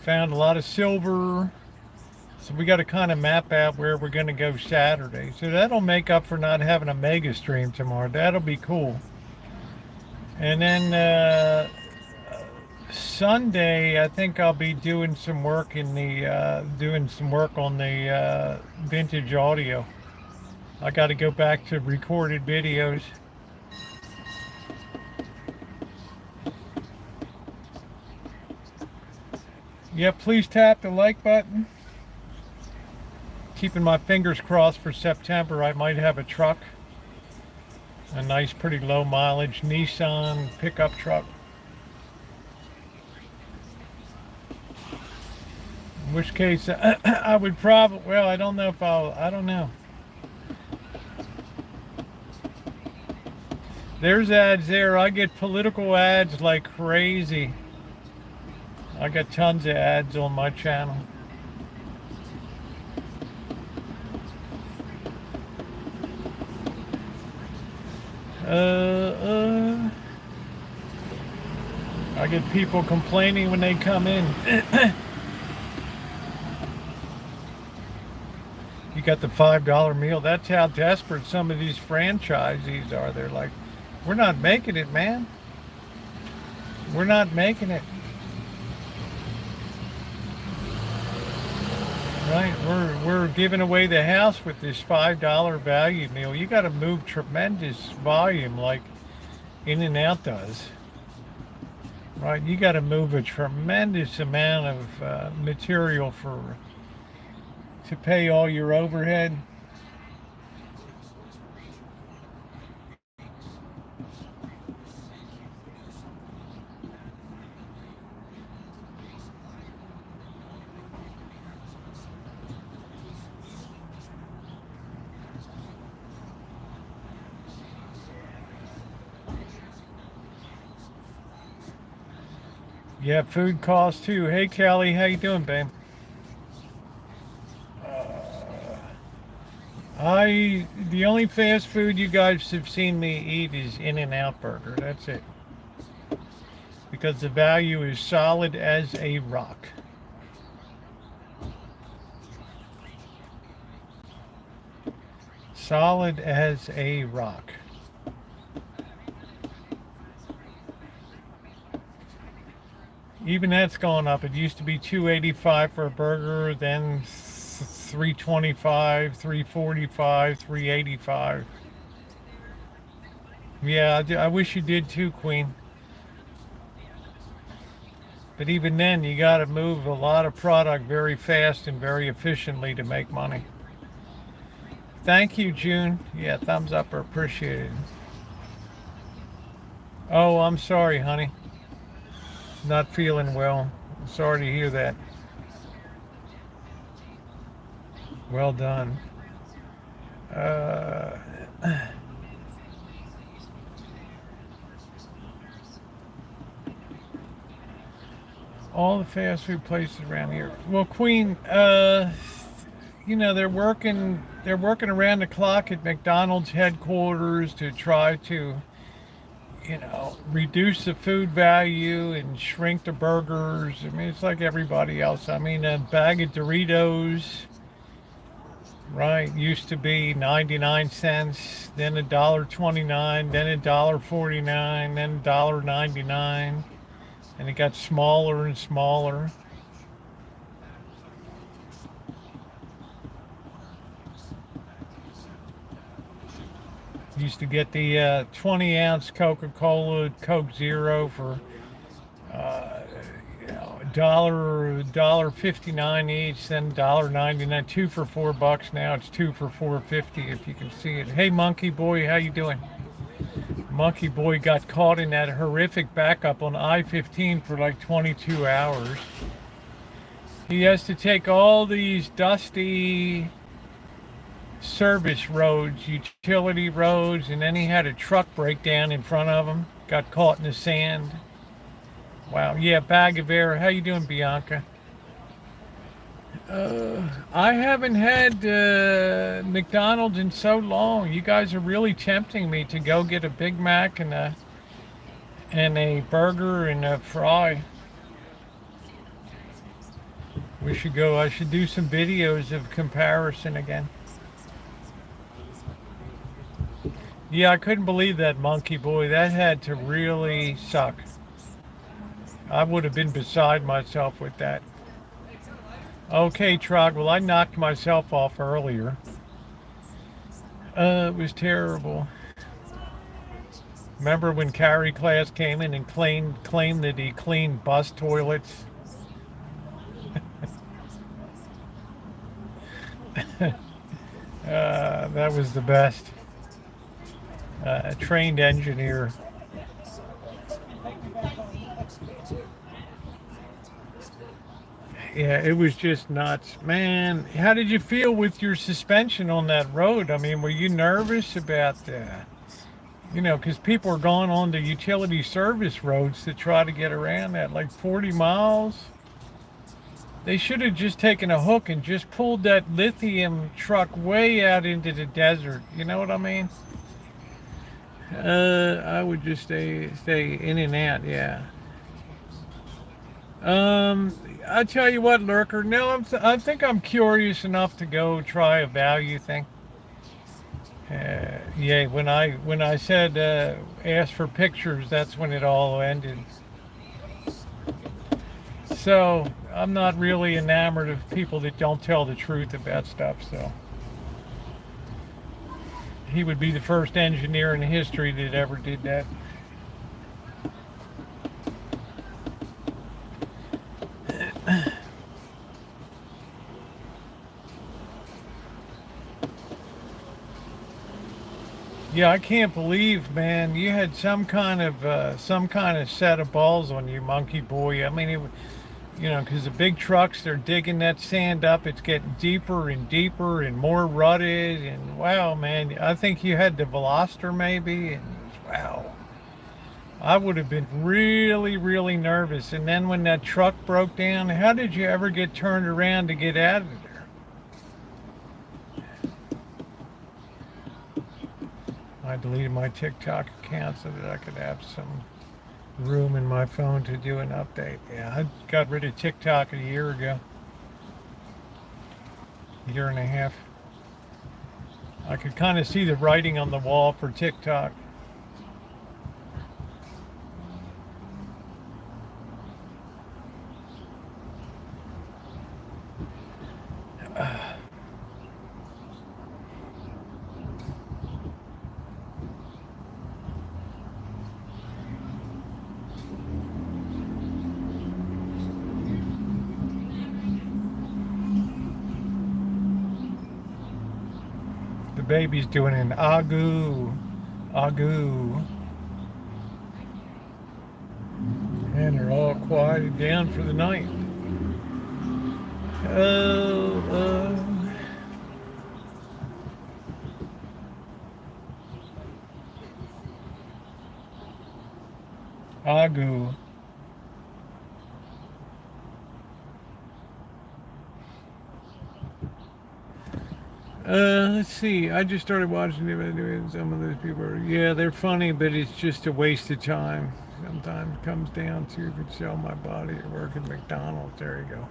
found a lot of silver. So we got to kind of map out where we're going to go Saturday. So that'll make up for not having a mega stream tomorrow. That'll be cool. And then Sunday, I think I'll be doing some work on the vintage audio. I got to go back to recorded videos. Yeah, please tap the like button. Keeping my fingers crossed for September. I might have a truck. A nice, pretty low mileage Nissan pickup truck. In which case, I would probably, well, I don't know if I don't know. There's ads there. I get political ads like crazy. I got tons of ads on my channel. I get people complaining when they come in. You got the $5 meal. That's how desperate some of these franchisees are. They're like, we're not making it, man. We're not making it. Right, we're giving away the house with this $5 value meal. You got to move tremendous volume like In-N-Out does. Right, you got to move a tremendous amount of material to pay all your overhead. Yeah, food costs too. Hey, Callie, how you doing, babe? The only fast food you guys have seen me eat is In-N-Out Burger. That's it. Because the value is solid as a rock. Solid as a rock. Even that's gone up. It used to be $2.85 for a burger, then $3.25, $3.45, $3.85. Yeah, I wish you did too, Queen. But even then, you got to move a lot of product very fast and very efficiently to make money. Thank you, June. Yeah, thumbs up are appreciated. Oh, I'm sorry, honey. Not feeling well. Sorry to hear that. Well done. All the fast food places around here. Well, Queen, you know, they're working around the clock at McDonald's headquarters to try to, you know, reduce the food value and shrink the burgers. I mean, it's like everybody else. I mean, a bag of Doritos, right, used to be 99 cents, then $1.29, then $1.49, then $1.99, and it got smaller and smaller. Used to get the 20-ounce Coca-Cola, Coke Zero for you know, dollar 59 each, then $1.99, two for $4 now. It's two for $4.50 if you can see it. Hey Monkey Boy, how you doing? Monkey Boy got caught in that horrific backup on I-15 for like 22 hours. He has to take all these dusty service roads, utility roads, and then he had a truck break down in front of him. Got caught in the sand. Wow, yeah, bag of air. How you doing, Bianca? I haven't had McDonald's in so long. You guys are really tempting me to go get a Big Mac and a burger and a fry. We should go. I should do some videos of comparison again. Yeah, I couldn't believe that, Monkey Boy. That had to really suck. I would have been beside myself with that. Okay, Trog. Well, I knocked myself off earlier. It was terrible. Remember when Carrie Class came in and claimed that he cleaned bus toilets? That was the best. A trained engineer. Yeah, it was just nuts. Man, how did you feel with your suspension on that road? I mean, were you nervous about that? You know, because people are going on the utility service roads to try to get around that, like 40 miles. They should have just taken a hook and just pulled that lithium truck way out into the desert. You know what I mean? I would just stay in and out, yeah. I tell you what, Lurker. No, I think I'm curious enough to go try a value thing. Yeah, when I said ask for pictures, that's when it all ended. So I'm not really enamored of people that don't tell the truth about stuff. So he would be the first engineer in history that ever did that. Yeah, I can't believe, man, you had some kind of set of balls on you, Monkey Boy. I mean, you know, because the big trucks, they're digging that sand up. It's getting deeper and deeper and more rutted. And wow, man, I think you had the Veloster maybe. And wow, I would have been really, really nervous. And then when that truck broke down, how did you ever get turned around to get out of there? I deleted my TikTok account so that I could have some room in my phone to do an update. Yeah, I got rid of TikTok a year ago. Year and a half. I could kind of see the writing on the wall for TikTok. The baby's doing an agoo, agoo. And they're all quieted down for the night. Agoo. Let's see. I just started watching them. Some of those people are, yeah, they're funny, but it's just a waste of time. Sometimes it comes down to if it's sell my body or work at McDonald's. There you go.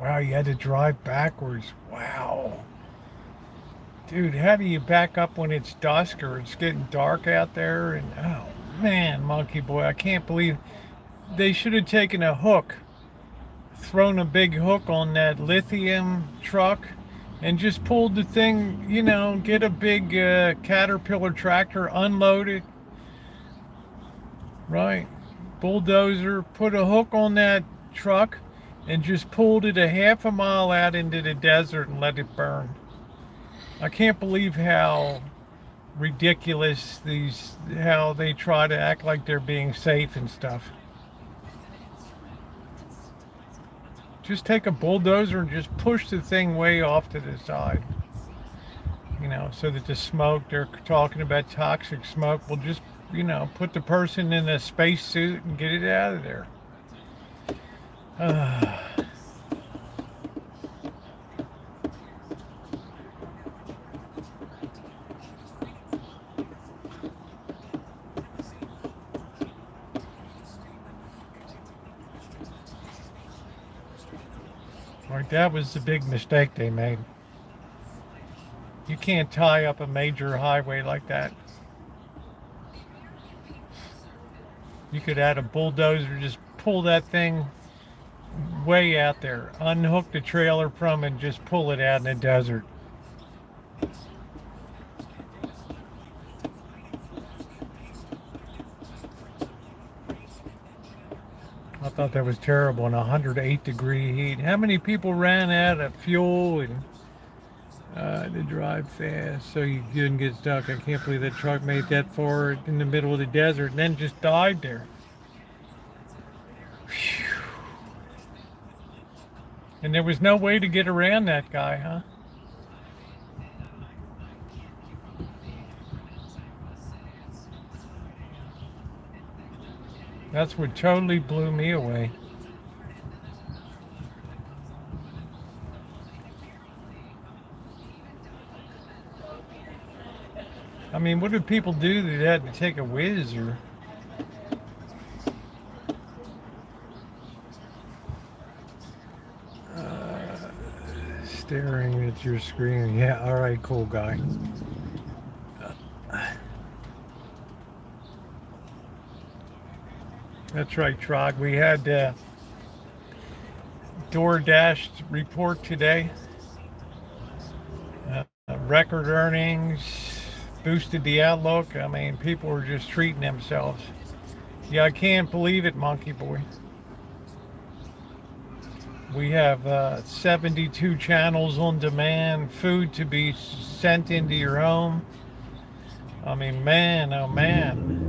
Wow, you had to drive backwards. Wow. Dude, how do you back up when it's dusk or it's getting dark out there? And oh man, monkey boy, I can't believe they should have taken a hook, thrown a big hook on that lithium truck, and just pulled the thing, get a big Caterpillar tractor, unload it, right? Bulldozer, put a hook on that truck, and just pulled it a half a mile out into the desert and let it burn. I can't believe how ridiculous how they try to act like they're being safe and stuff. Just take a bulldozer and just push the thing way off to the side. So that the smoke, they're talking about toxic smoke, will just, put the person in a space suit and get it out of there. Right, that was the big mistake they made. You can't tie up a major highway like that. You could add a bulldozer, just pull that thing way out there, unhook the trailer from and just pull it out in the desert. I thought that was terrible in 108-degree heat. How many people ran out of fuel and to drive fast so you couldn't get stuck? I can't believe that truck made that far in the middle of the desert and then just died there. Whew. And there was no way to get around that guy, huh? That's what totally blew me away. I mean, what did people do that had to take a whiz or? Staring at your screen. Yeah, all right, cool guy. That's right, Trog. We had DoorDash report today. Record earnings, boosted the outlook. I mean, people were just treating themselves. Yeah, I can't believe it, monkey boy. We have 72 channels on demand, food to be sent into your home. I mean, man, oh man.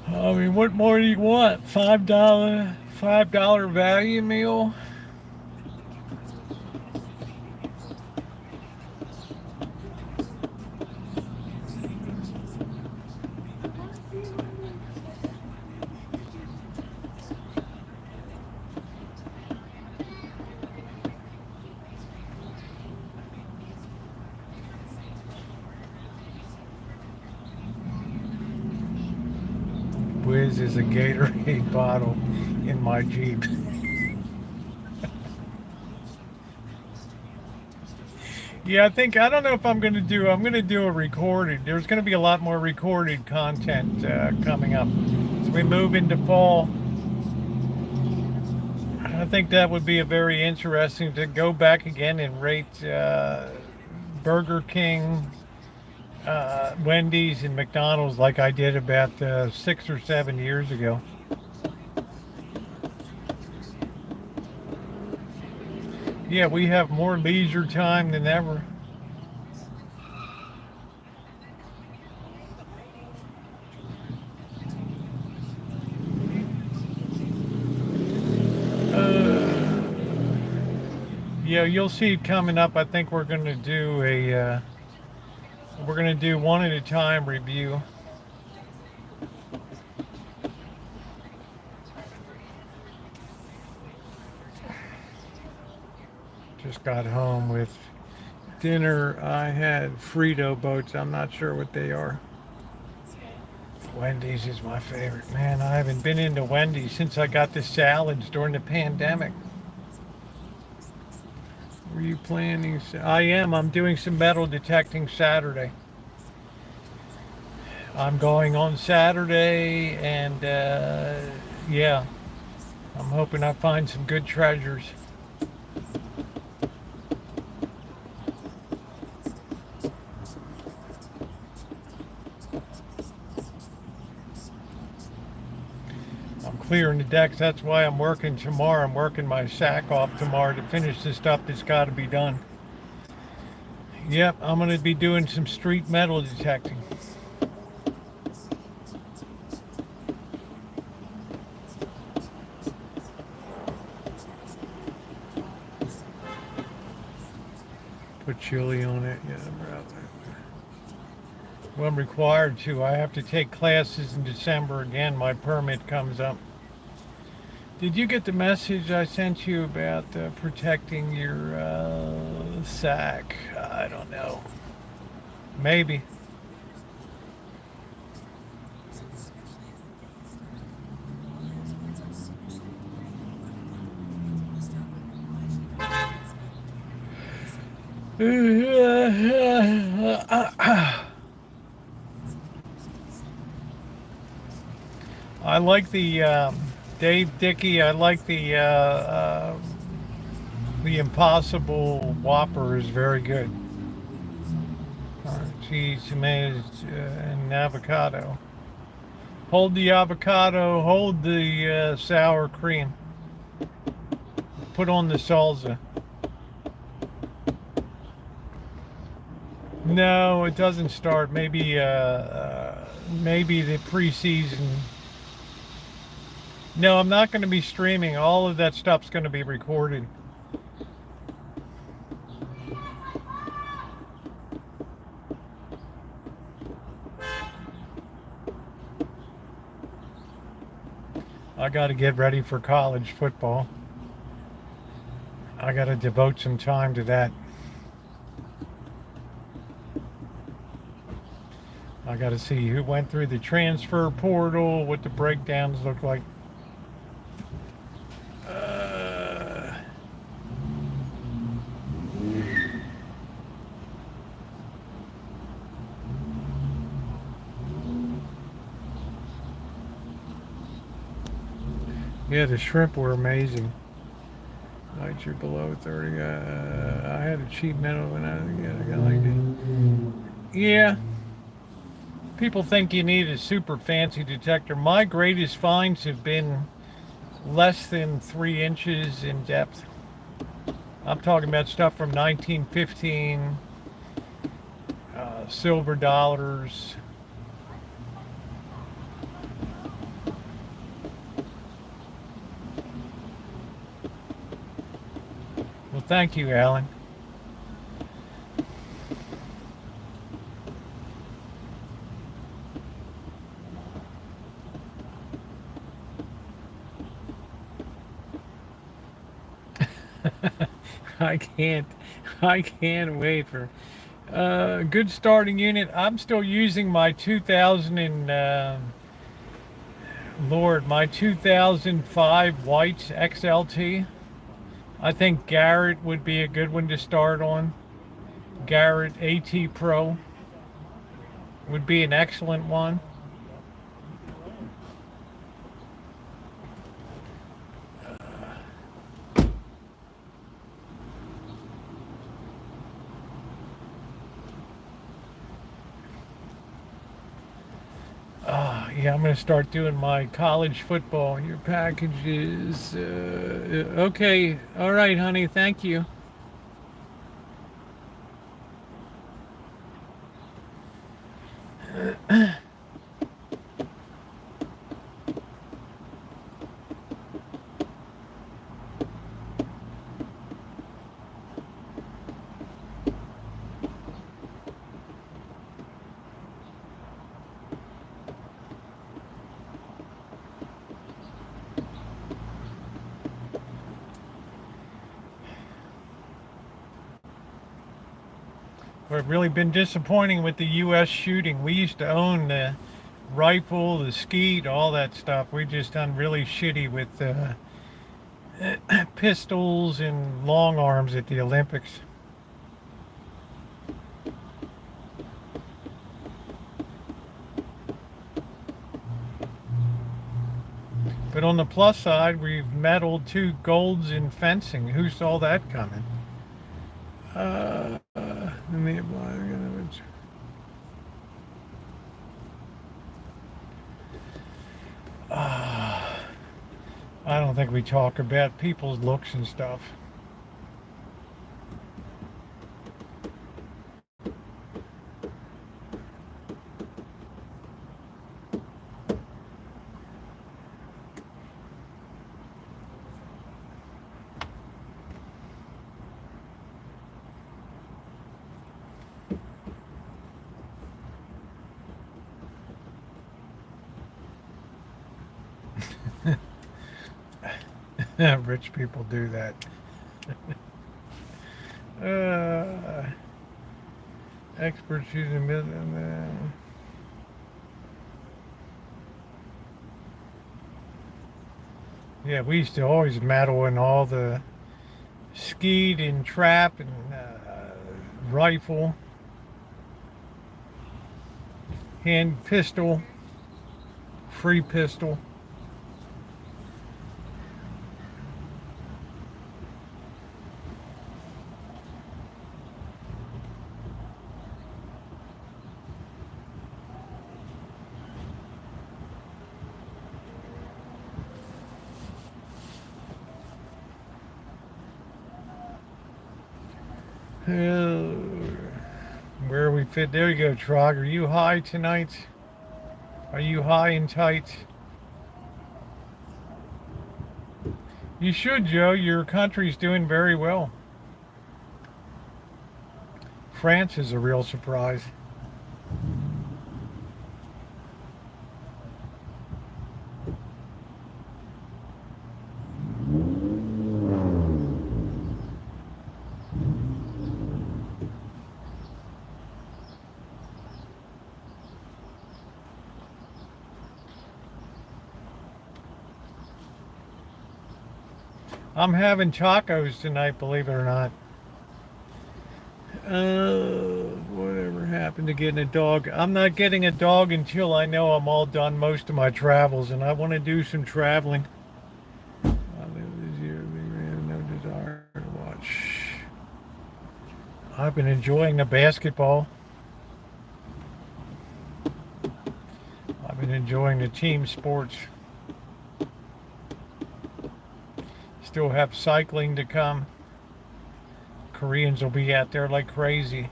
I mean, what more do you want? $5 value meal? Whiz is a Gatorade bottle in my Jeep. Yeah, I don't know if I'm going to do a recorded. There's going to be a lot more recorded content coming up. As we move into fall, I think that would be a very interesting to go back again and rate Burger King, Wendy's, and McDonald's like I did about 6 or 7 years ago. Yeah, we have more leisure time than ever. Yeah, you'll see it coming up. I think we're going to do one at a time review. Just got home with dinner. I had Frito boats. I'm not sure what they are. Wendy's is my favorite. Man, I haven't been into Wendy's since I got the salads during the pandemic. Were you planning? I am. I'm doing some metal detecting Saturday. I'm going on Saturday, and yeah, I'm hoping I find some good treasures. I'm clearing the decks. That's why I'm working tomorrow. I'm working my sack off tomorrow to finish the stuff that's got to be done. Yep, I'm going to be doing some street metal detecting. Put chili on it. Yeah, well, I'm required to. I have to take classes in December again. My permit comes up. Did you get the message I sent you about protecting your sack? I don't know. Maybe. I like the Dave Dickey. I like the Impossible Whopper is very good. Cheese, tomatoes, and avocado. Hold the avocado. Hold the sour cream. Put on the salsa. No, it doesn't start. Maybe the preseason. No, I'm not going to be streaming. All of that stuff's going to be recorded. I got to get ready for college football. I got to devote some time to that. I got to see who went through the transfer portal, what the breakdowns look like. Yeah, the shrimp were amazing. Lights are below 30. I had a cheap metal when I liked it. Yeah. People think you need a super fancy detector. My greatest finds have been less than 3 inches in depth. I'm talking about stuff from 1915, silver dollars. Well, thank you, Alan. I can't wait for good starting unit. I'm still using my 2000 and my 2005 Whites XLT. I think Garrett would be a good one to start on. Garrett AT Pro would be an excellent one. Yeah, I'm going to start doing my college football. Your package is okay. All right, honey. Thank you. We've really been disappointing with the U.S. shooting. We used to own rifle, the skeet, all that stuff. We just done really shitty with pistols and long arms at the Olympics. But on the plus side, we've medaled 2 golds in fencing. Who saw that coming? I don't think we talk about people's looks and stuff. Rich people do that. Experts using yeah, we used to always meddle in all the skeet and trap and rifle, hand pistol, free pistol. Where we fit? There you go, Trog. Are you high tonight? Are you high and tight? You should, Joe. Your country's doing very well. France is a real surprise. I'm having tacos tonight, believe it or not. Whatever happened to getting a dog? I'm not getting a dog until I know I'm all done most of my travels, and I want to do some traveling. I have no desire to watch. I've been enjoying the basketball. I've been enjoying the team sports. Still have cycling to come. Koreans will be out there like crazy.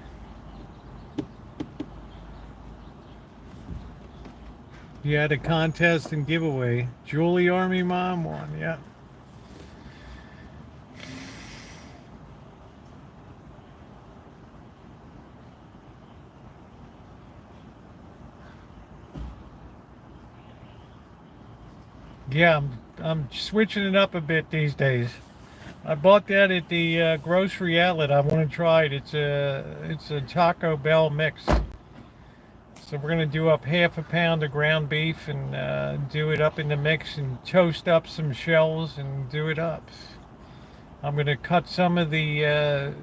You had a contest and giveaway. Julie Army Mom won, yeah. Yeah, I'm switching it up a bit these days. I bought that at the grocery outlet. I want to try it. It's a Taco Bell mix. So we're gonna do up half a pound of ground beef and do it up in the mix and toast up some shells and do it up. I'm gonna cut some of the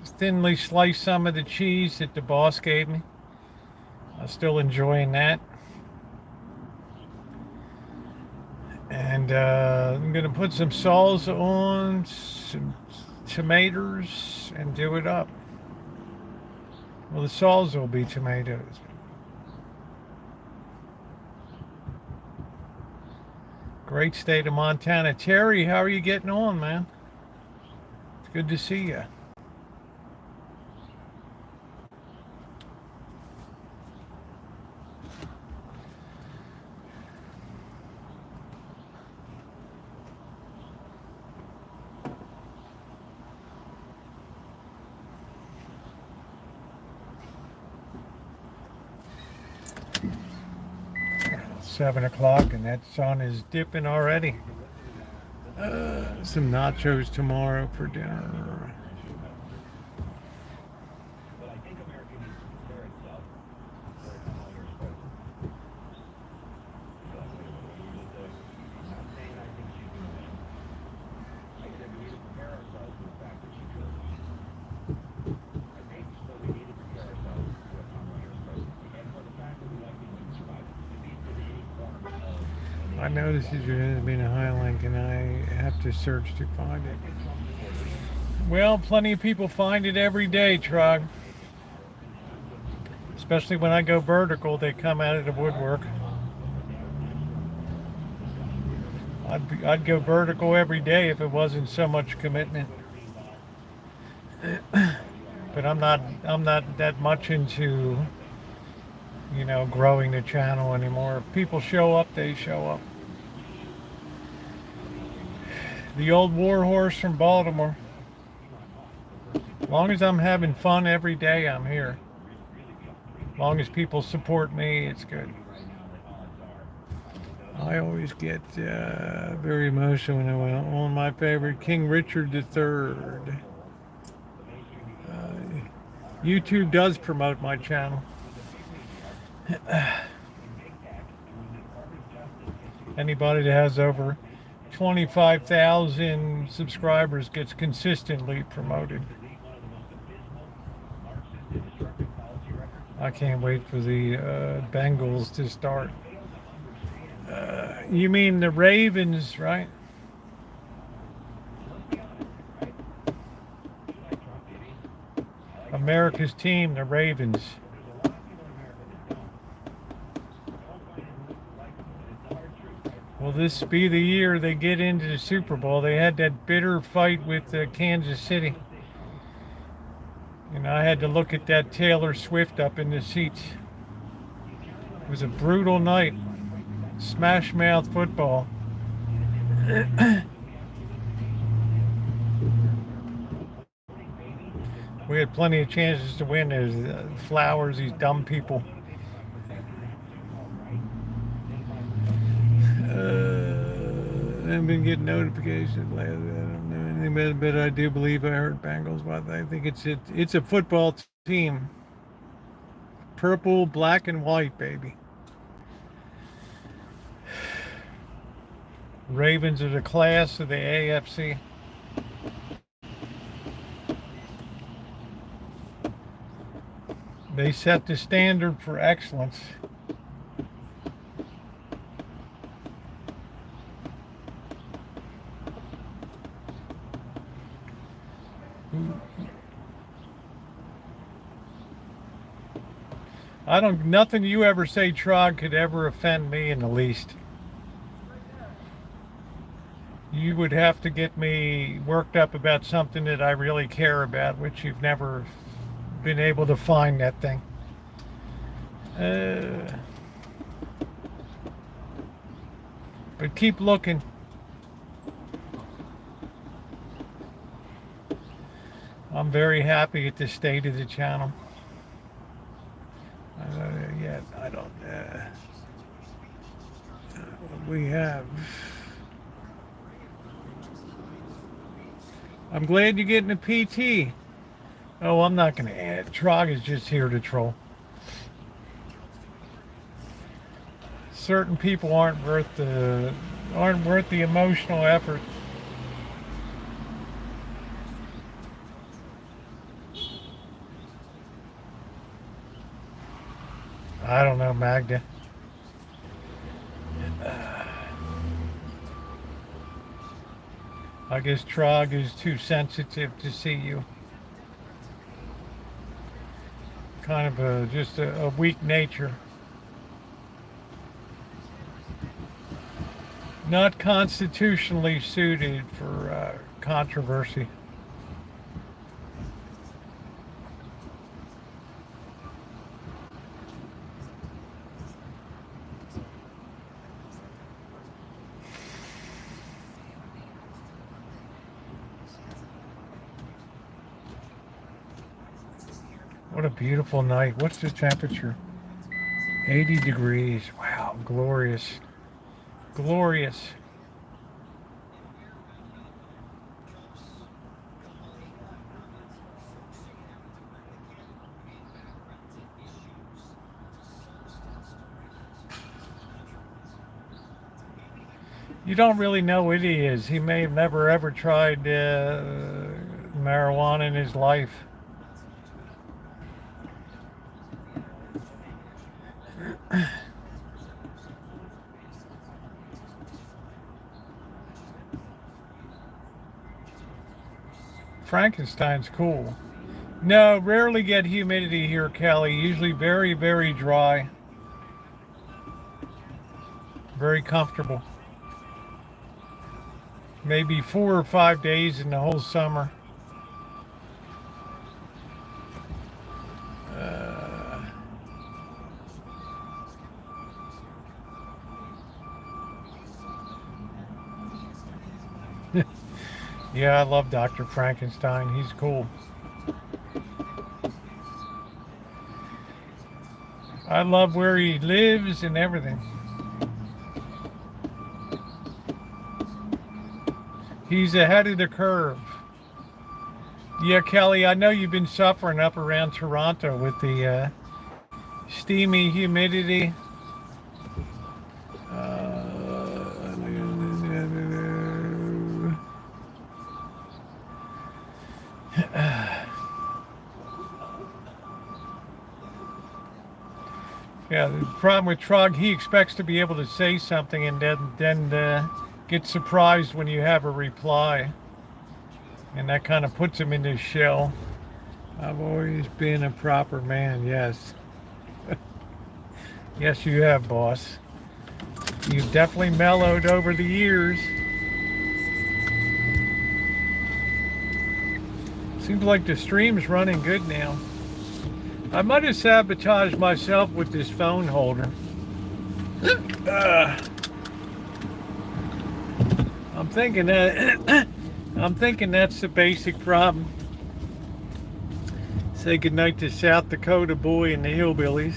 thinly slice some of the cheese that the boss gave me. I'm still enjoying that. And I'm gonna put some salsa on, some tomatoes, and do it up. Well, the salsa will be tomatoes. Great state of Montana. Terry, how are you getting on, man? It's good to see you. It's 7 o'clock and that sun is dipping already. Some nachos tomorrow for dinner. I noticed there has been a high link and I have to search to find it. Well, plenty of people find it every day, Trog. Especially when I go vertical, they come out of the woodwork. I'd go vertical every day if it wasn't so much commitment. But I'm not that much into, growing the channel anymore. If people show up, they show up. The old war horse from Baltimore. As long as I'm having fun every day, I'm here. As long as people support me, it's good. I always get very emotional when I on my favorite King Richard III. YouTube does promote my channel. Anybody that has over 25,000 subscribers gets consistently promoted. I can't wait for the Bengals to start. You mean the Ravens, right? America's team, the Ravens. Will this be the year they get into the Super Bowl? They had that bitter fight with Kansas City. And I had to look at that Taylor Swift up in the seats. It was a brutal night. Smash mouth football. We had plenty of chances to win. There's Flowers, these dumb people. I've been getting notifications lately. I don't know anything about it, but I do believe I heard Bengals. But I think it's a football team. Purple, black, and white, baby. Ravens are the class of the AFC. They set the standard for excellence. Nothing you ever say, Trog, could ever offend me in the least. You would have to get me worked up about something that I really care about, which you've never been able to find that thing. But keep looking. I'm very happy at the state of the channel. Yet I don't. We have. I'm glad you're getting a PT. Oh, I'm not going to add. Trog is just here to troll. Certain people aren't worth the emotional effort. I don't know, Magda. I guess Trog is too sensitive to see you. Kind of just a weak nature. Not constitutionally suited for controversy. What a beautiful night. What's the temperature? 80 degrees. Wow, glorious. Glorious. You don't really know what he is. He may have never ever tried marijuana in his life. Frankenstein's cool. No, rarely get humidity here, Kelly. Usually very, very dry. Very comfortable. Maybe 4 or 5 days in the whole summer. Yeah, I love Dr. Frankenstein. He's cool. I love where he lives and everything. He's ahead of the curve. Yeah, Kelly, I know you've been suffering up around Toronto with the steamy humidity. Yeah, the problem with Trog, he expects to be able to say something and then get surprised when you have a reply. And that kind of puts him in his shell. I've always been a proper man, yes. Yes, you have, boss. You've definitely mellowed over the years. Seems like the stream's running good now. I might have sabotaged myself with this phone holder. I'm thinking that's the basic problem. Say goodnight to South Dakota boy and the hillbillies.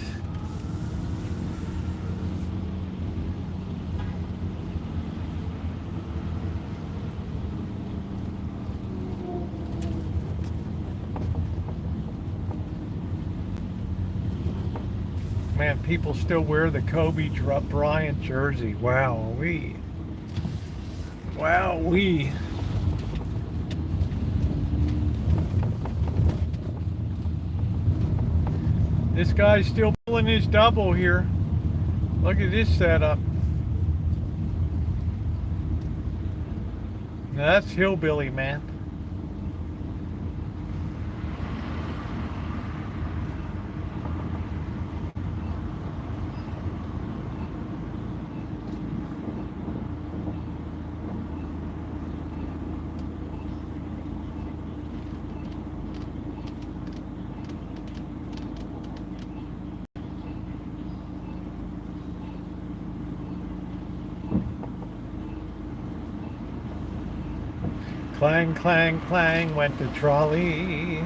Man, people still wear the Kobe Bryant jersey. Wow-wee. Wow-wee. This guy's still pulling his double here. Look at this setup. Now that's hillbilly, man. Clang, clang, clang went the trolley.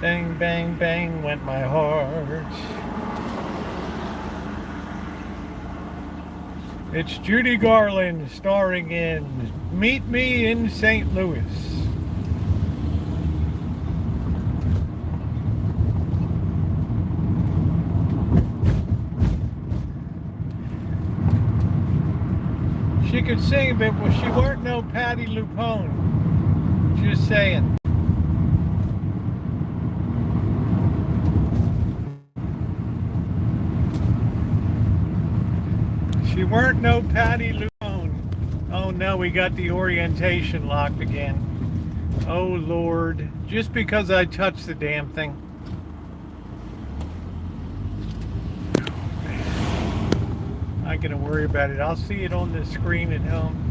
Bang, bang, bang went my heart. It's Judy Garland starring in Meet Me in St. Louis. She could sing, but she weren't no Patti LuPone. Just saying. She weren't no Patti LuPone. Oh no, we got the orientation locked again. Oh Lord, just because I touched the damn thing. Not gonna worry about it. I'll see it on the screen at home.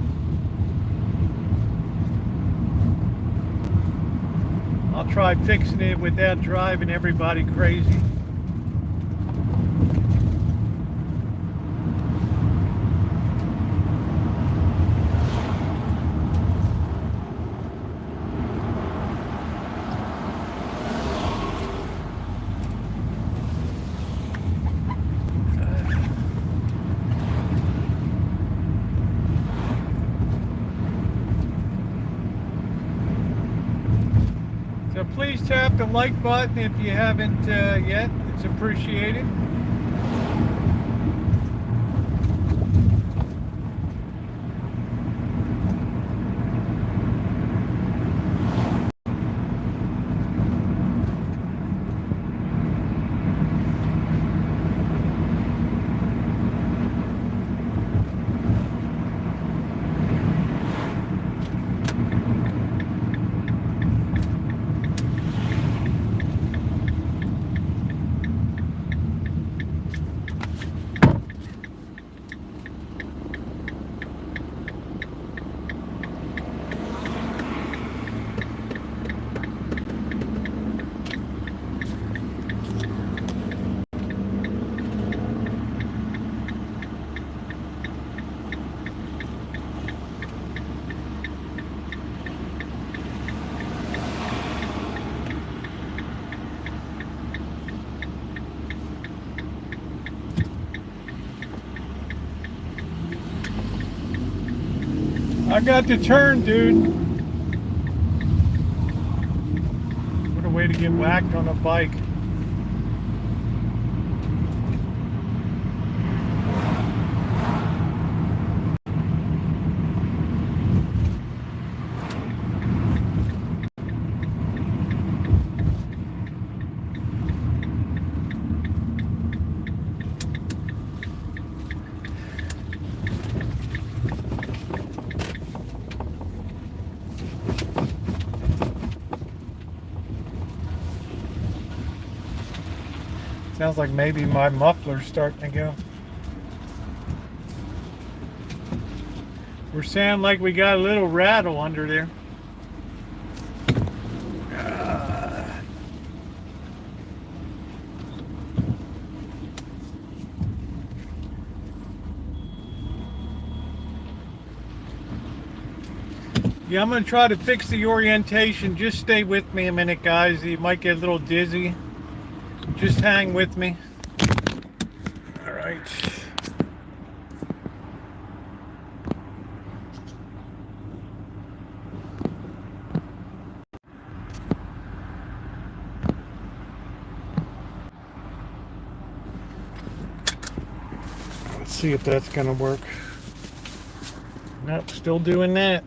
I'll try fixing it without driving everybody crazy. So please tap the like button if you haven't yet. It's appreciated. I got the turn, dude. What a way to get whacked on a bike. Sounds like maybe my muffler's starting to go. We're sounding like we got a little rattle under there. Yeah, I'm going to try to fix the orientation. Just stay with me a minute, guys. You might get a little dizzy. Just hang with me. All right. Let's see if that's going to work. Nope, still doing that.